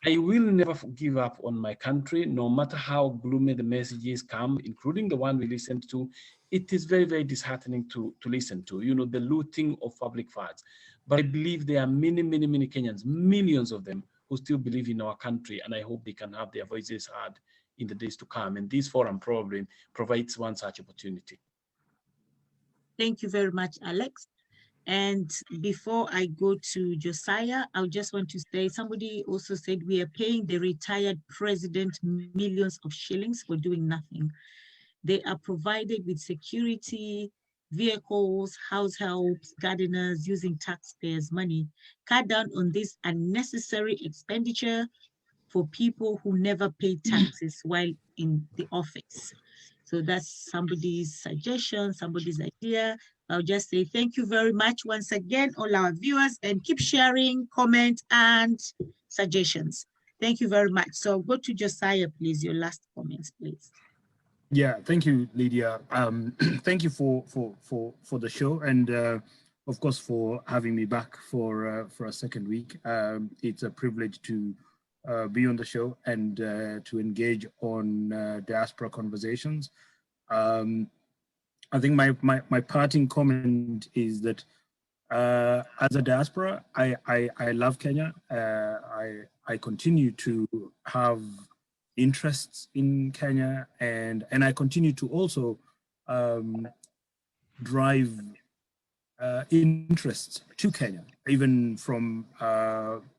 I will never give up on my country, no matter how gloomy the messages come, including the one we listened to. It is very, very disheartening to listen to, you know, the looting of public funds. But I believe there are many, many, many Kenyans, millions of them, who still believe in our country, and I hope they can have their voices heard in the days to come. And this forum probably provides one such opportunity. Thank you very much, Alex. And before I go to Josiah, I just want to say, somebody also said we are paying the retired president millions of shillings for doing nothing. They are provided with security, vehicles, house helps, gardeners, using taxpayers' money. Cut down on this unnecessary expenditure for people who never pay taxes while in the office. So that's somebody's suggestion, somebody's idea. I'll just say thank you very much once again, all our viewers, and keep sharing, comment, and suggestions. Thank you very much. So go to Josiah, please, your last comments, please. Yeah, thank you, Lydia. Thank you for the show, and of course for having me back for a second week. It's a privilege to be on the show and to engage on diaspora conversations. I think my parting comment is that as a diaspora, I love Kenya. I continue to have interests in Kenya, and I continue to also drive interests to Kenya, even from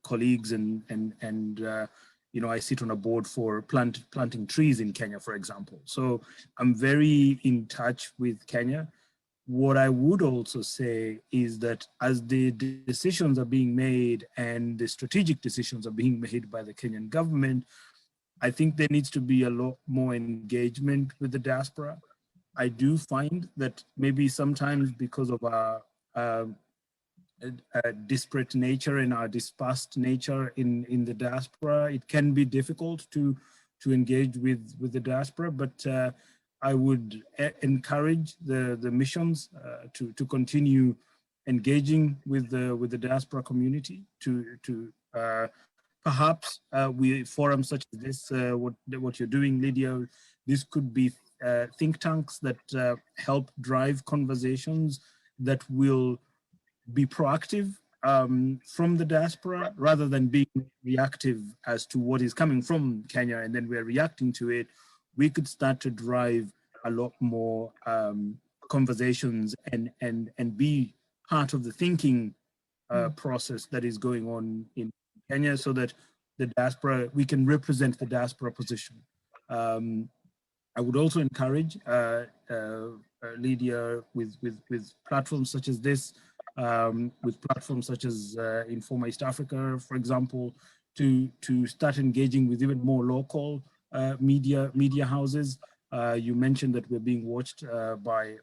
colleagues and you know, I sit on a board for planting trees in Kenya, for example. So I'm very in touch with Kenya. What I would also say is that as the decisions are being made and the strategic decisions are being made by the Kenyan government, I think there needs to be a lot more engagement with the diaspora. I do find that maybe sometimes because of our disparate nature and our dispersed nature in the diaspora, it can be difficult to engage with the diaspora, but I would encourage the missions to continue engaging with the diaspora community to perhaps forums such as this, what you're doing, Lydia, this could be think tanks that help drive conversations that will be proactive from the diaspora rather than being reactive as to what is coming from Kenya and then we're reacting to it. We could start to drive a lot more conversations and be part of the thinking process that is going on in Kenya so that the diaspora, we can represent the diaspora position. I would also encourage Lydia with platforms such as this, with platforms such as Informa East Africa, for example, to start engaging with even more local media houses. You mentioned that we're being watched by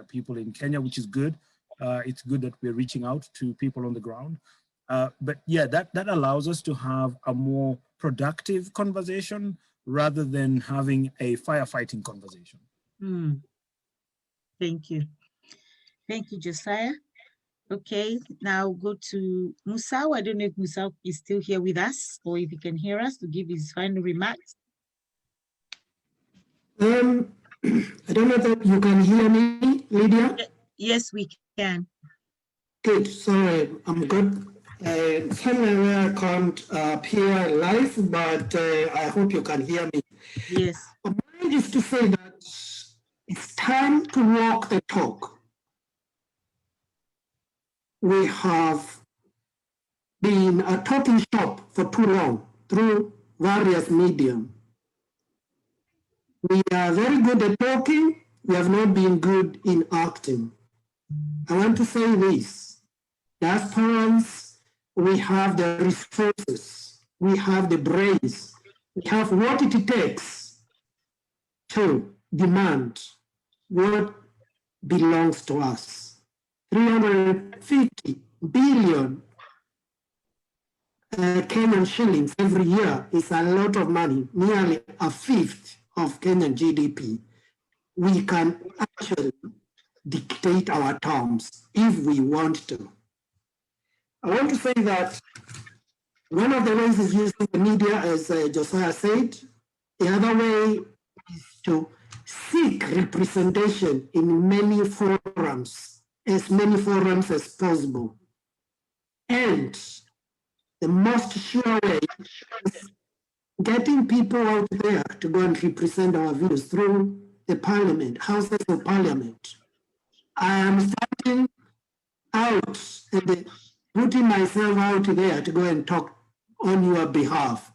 people in Kenya, which is good. It's good that we're reaching out to people on the ground. But yeah, that allows us to have a more productive conversation rather than having a firefighting conversation. Thank you. Thank you, Josiah. Okay, now go to Musau. I don't know if Musau is still here with us or if he can hear us to give his final remarks. I don't know if you can hear me, Lydia? Yes, we can. Good, sorry, I'm good. Somewhere I can't appear live, but I hope you can hear me. Yes. Mine is to say that it's time to walk the talk. We have been a talking shop for too long through various mediums. We are very good at talking, we have not been good in acting. I want to say this, diasporans, we have the resources, we have the brains, we have what it takes to demand what belongs to us. 350 billion Kenyan shillings every year is a lot of money, nearly a fifth of Kenyan GDP. We can actually dictate our terms if we want to. I want to say that one of the ways is using the media, as Josiah said. The other way is to seek representation in many forums as possible. And the most sure way is getting people out there to go and represent our views through the parliament, houses of parliament. I am starting out and putting myself out there to go and talk on your behalf.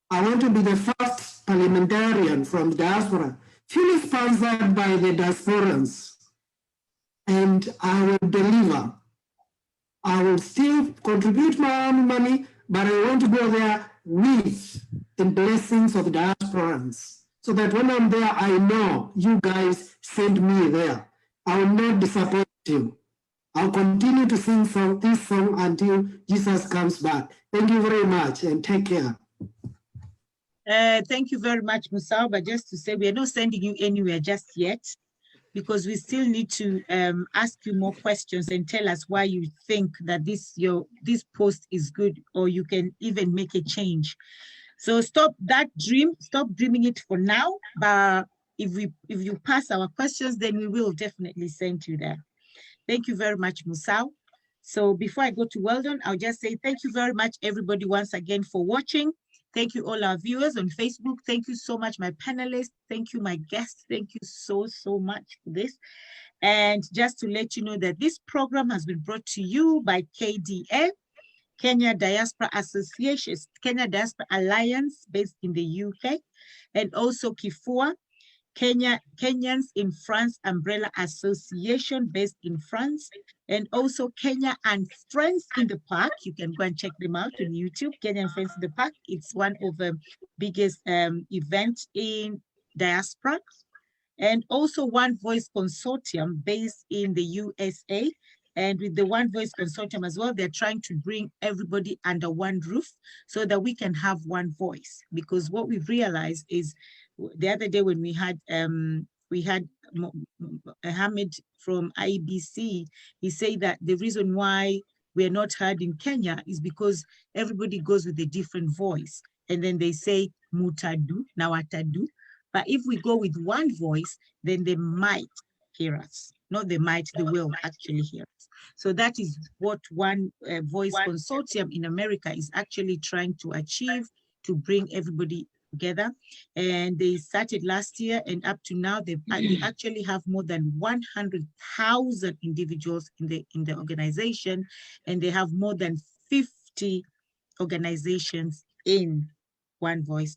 I want to be the first parliamentarian from the diaspora, fully sponsored by the diasporans, and I will deliver. I will still contribute my own money, but I want to go there with the blessings of the diasporans, so that when I'm there, I know you guys sent me there. I will not disappoint you. I'll continue to sing this song until Jesus comes back. Thank you very much and take care. Thank you very much, Musau. But just to say, we are not sending you anywhere just yet, because we still need to ask you more questions and tell us why you think that this post is good, or you can even make a change. So stop that dream, stop dreaming it for now. But if you pass our questions, then we will definitely send you there. Thank you very much, Musau. So before I go to Weldon, I'll just say thank you very much, everybody, once again for watching. Thank you, all our viewers on Facebook. Thank you so much, my panelists. Thank you, my guests. Thank you so, so much for this. And just to let you know that this program has been brought to you by KDA, Kenya Diaspora Association, Kenya Diaspora Alliance based in the UK, and also KIFUA, Kenyans in France Umbrella Association based in France, and also Kenya and Friends in the Park. You can go and check them out on YouTube, Kenya and Friends in the Park. It's one of the biggest events in diaspora. And also One Voice Consortium based in the USA. And with the One Voice Consortium as well, they're trying to bring everybody under one roof so that we can have one voice. Because what we've realized is the other day when we had Hamid from IBC, he said that the reason why we're not heard in Kenya is because everybody goes with a different voice. And then they say, mutadu, nawatadu. But if we go with one voice, then they might hear us. Not they might, they will actually hear us. So that is what One Voice Consortium in America is actually trying to achieve, to bring everybody together. And they started last year, and up to now, they actually have more than 100,000 individuals in the organization, and they have more than 50 organizations in One Voice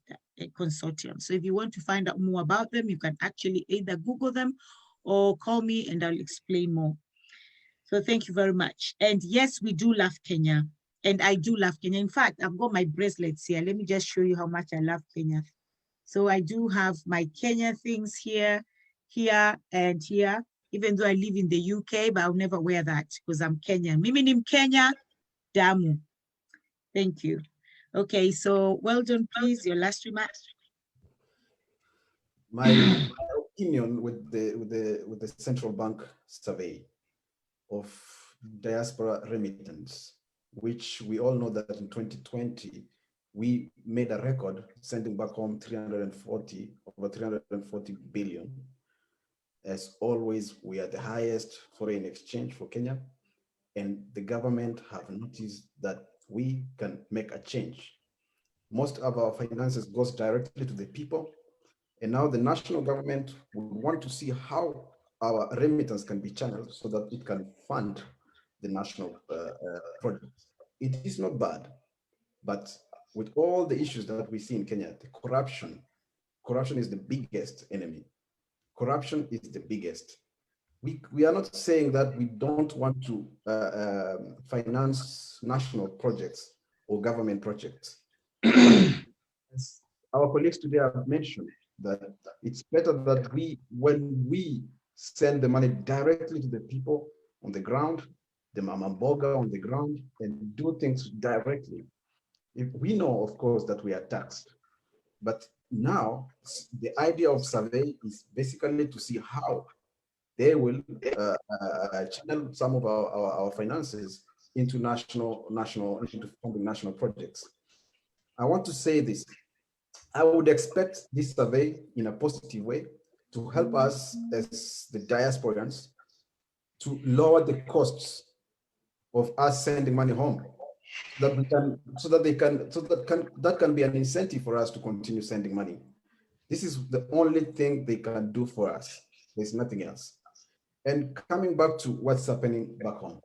Consortium. So if you want to find out more about them, you can actually either Google them or call me and I'll explain more. So thank you very much. And yes, we do love Kenya. And I do love Kenya. In fact, I've got my bracelets here. Let me just show you how much I love Kenya. So I do have my Kenya things here, and here, even though I live in the UK, but I'll never wear that because I'm Kenyan. Mimi ni Mkenya, damu. Thank you. Okay, so Weldon, please, your last remark. My opinion with the central bank survey of diaspora remittance, which we all know that in 2020 we made a record sending back home over 340 billion. As always, we are the highest foreign exchange for Kenya, and the government have noticed that we can make a change. Most of our finances goes directly to the people, and now the national government would want to see how our remittance can be channeled so that it can fund the national projects. It is not bad, but with all the issues that we see in Kenya, the corruption is the biggest enemy. Corruption is the biggest. We are not saying that we don't want to finance national projects or government projects. As our colleagues today have mentioned, that it's better that when we send the money directly to the people on the ground, the mama mboga on the ground, and do things directly. If we know, of course, that we are taxed, but now the idea of survey is basically to see how they will channel some of our finances into into funding national projects. I want to say this. I would expect this survey in a positive way to help us as the diasporans to lower the costs of us sending money home, that can be an incentive for us to continue sending money. This is the only thing they can do for us. There's nothing else. And coming back to what's happening back home,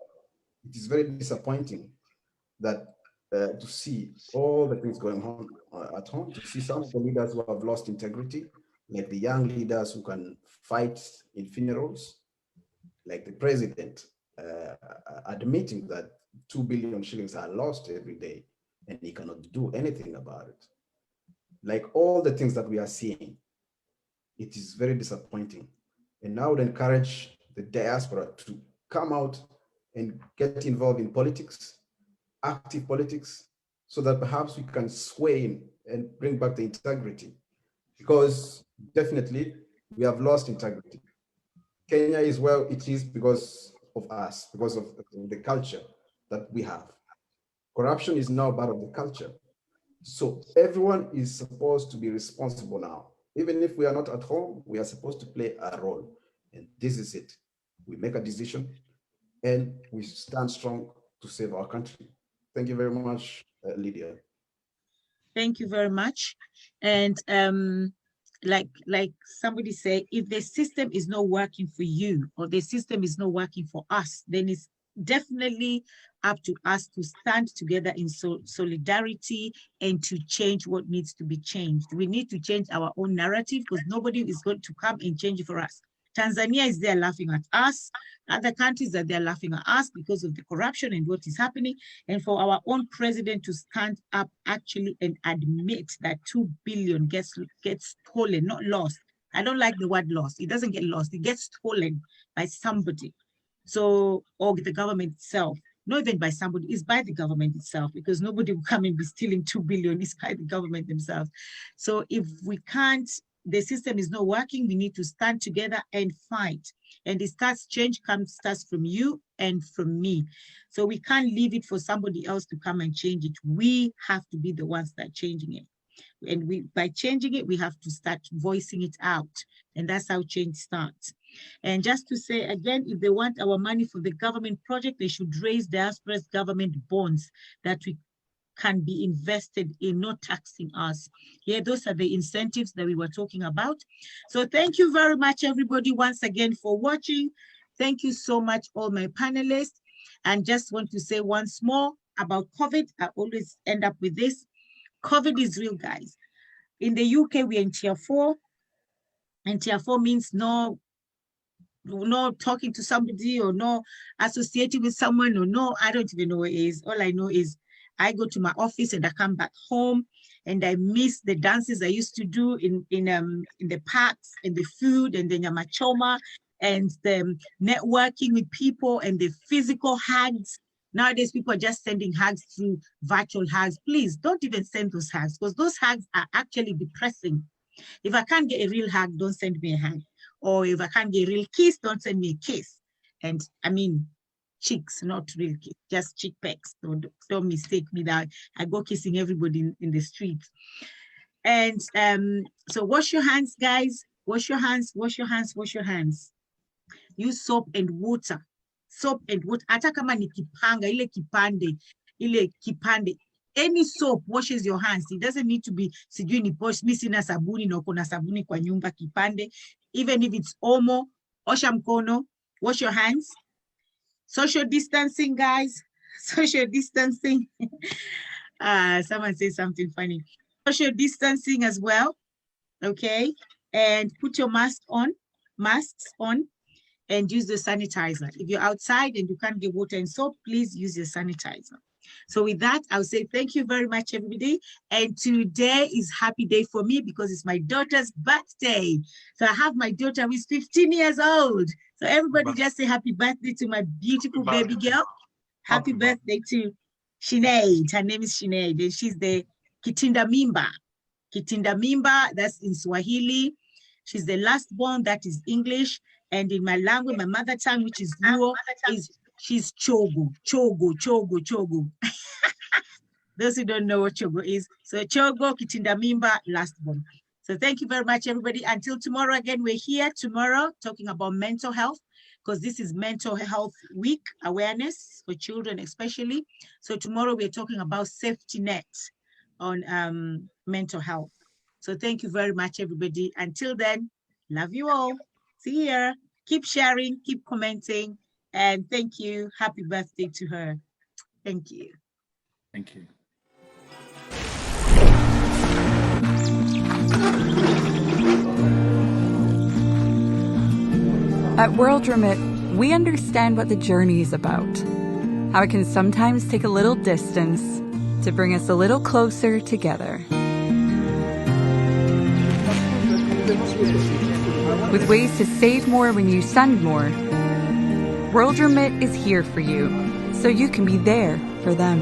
it is very disappointing that to see all the things going on at home, to see some of the leaders who have lost integrity, like the young leaders who can fight in funerals, like the president admitting that 2 billion shillings are lost every day and he cannot do anything about it. Like all the things that we are seeing, it is very disappointing. And I would encourage the diaspora to come out and get involved in politics, active politics, so that perhaps we can sway in and bring back the integrity. Because definitely we have lost integrity. Kenya is where it is because of us, because of the culture that we have. Corruption is now part of the culture. So everyone is supposed to be responsible now. Even if we are not at home, we are supposed to play a role. And this is it. We make a decision and we stand strong to save our country. Thank you very much, Lydia. Thank you very much. And like somebody said, if the system is not working for you or the system is not working for us, then it's definitely up to us to stand together in solidarity and to change what needs to be changed. We need to change our own narrative because nobody is going to come and change it for us. Tanzania is there laughing at us. Other countries are there laughing at us because of the corruption and what is happening. And for our own president to stand up actually and admit that 2 billion gets stolen, not lost. I don't like the word lost. It doesn't get lost. It gets stolen by somebody. So, or the government itself. Not even by somebody, it's by the government itself, because nobody will come and be stealing 2 billion. It's by the government themselves. So if we can't, the system is not working, we need to stand together and fight. And it starts, change starts from you and from me. So we can't leave it for somebody else to come and change it. We have to be the ones that are changing it. And by changing it, we have to start voicing it out. And that's how change starts. And just to say again, if they want our money for the government project, they should raise diaspora's government bonds that we can be invested in, not taxing us. Yeah, those are the incentives that we were talking about. So thank you very much, everybody, once again for watching. Thank you so much, all my panelists. And just want to say once more about COVID. I always end up with this. COVID is real, guys. In the UK, we're in tier 4. And tier 4 means no talking to somebody or no associating with someone or no, I don't even know what it is. All I know is I go to my office and I come back home and I miss the dances I used to do in the parks and the food and the nyama choma and the networking with people and the physical hugs. Nowadays, people are just sending hugs through virtual hugs. Please don't even send those hugs because those hugs are actually depressing. If I can't get a real hug, don't send me a hug. Or if I can't get a real kiss, don't send me a kiss. And I mean, cheeks, not real kiss, just cheek pecks. Don't mistake me that I go kissing everybody in the street. And so wash your hands, guys. Wash your hands, wash your hands, wash your hands. Use soap and water. Soap and water. Hata kama ni kipanga, ile kipande. Any soap washes your hands. It doesn't need to be sijui ni posh, mi sina sabuni na uko na sabuni kwa nyumba kipande. Even if it's Omo, osha mkono, wash your hands. Social distancing, guys. Social distancing. Someone say something funny. Social distancing as well. Okay. And put your masks on, and use the sanitizer. If you're outside and you can't get water and soap, please use your sanitizer. So with that, I'll say thank you very much, everybody. And today is happy day for me because it's my daughter's birthday. So I have my daughter who is 15 years old. So everybody just say happy birthday to my beautiful baby girl. Happy birthday to Sinead. Her name is Sinead. And she's the Kitinda Mimba. Kitinda Mimba, that's in Swahili. She's the last born, that is English. And in my language, my mother tongue, which is Luo, she's Chogo. Those who don't know what Chogo is. So Chogo, Kitinda Mimba, last born. So thank you very much, everybody. Until tomorrow again, we're here tomorrow talking about mental health, because this is Mental Health Week, awareness for children especially. So tomorrow we're talking about safety net on mental health. So thank you very much, everybody. Until then, love you all. See you here. Keep sharing, keep commenting, and thank you. Happy birthday to her. Thank you. Thank you. At World Remit, we understand what the journey is about, how it can sometimes take a little distance to bring us a little closer together. With ways to save more when you send more, World Remit is here for you, so you can be there for them.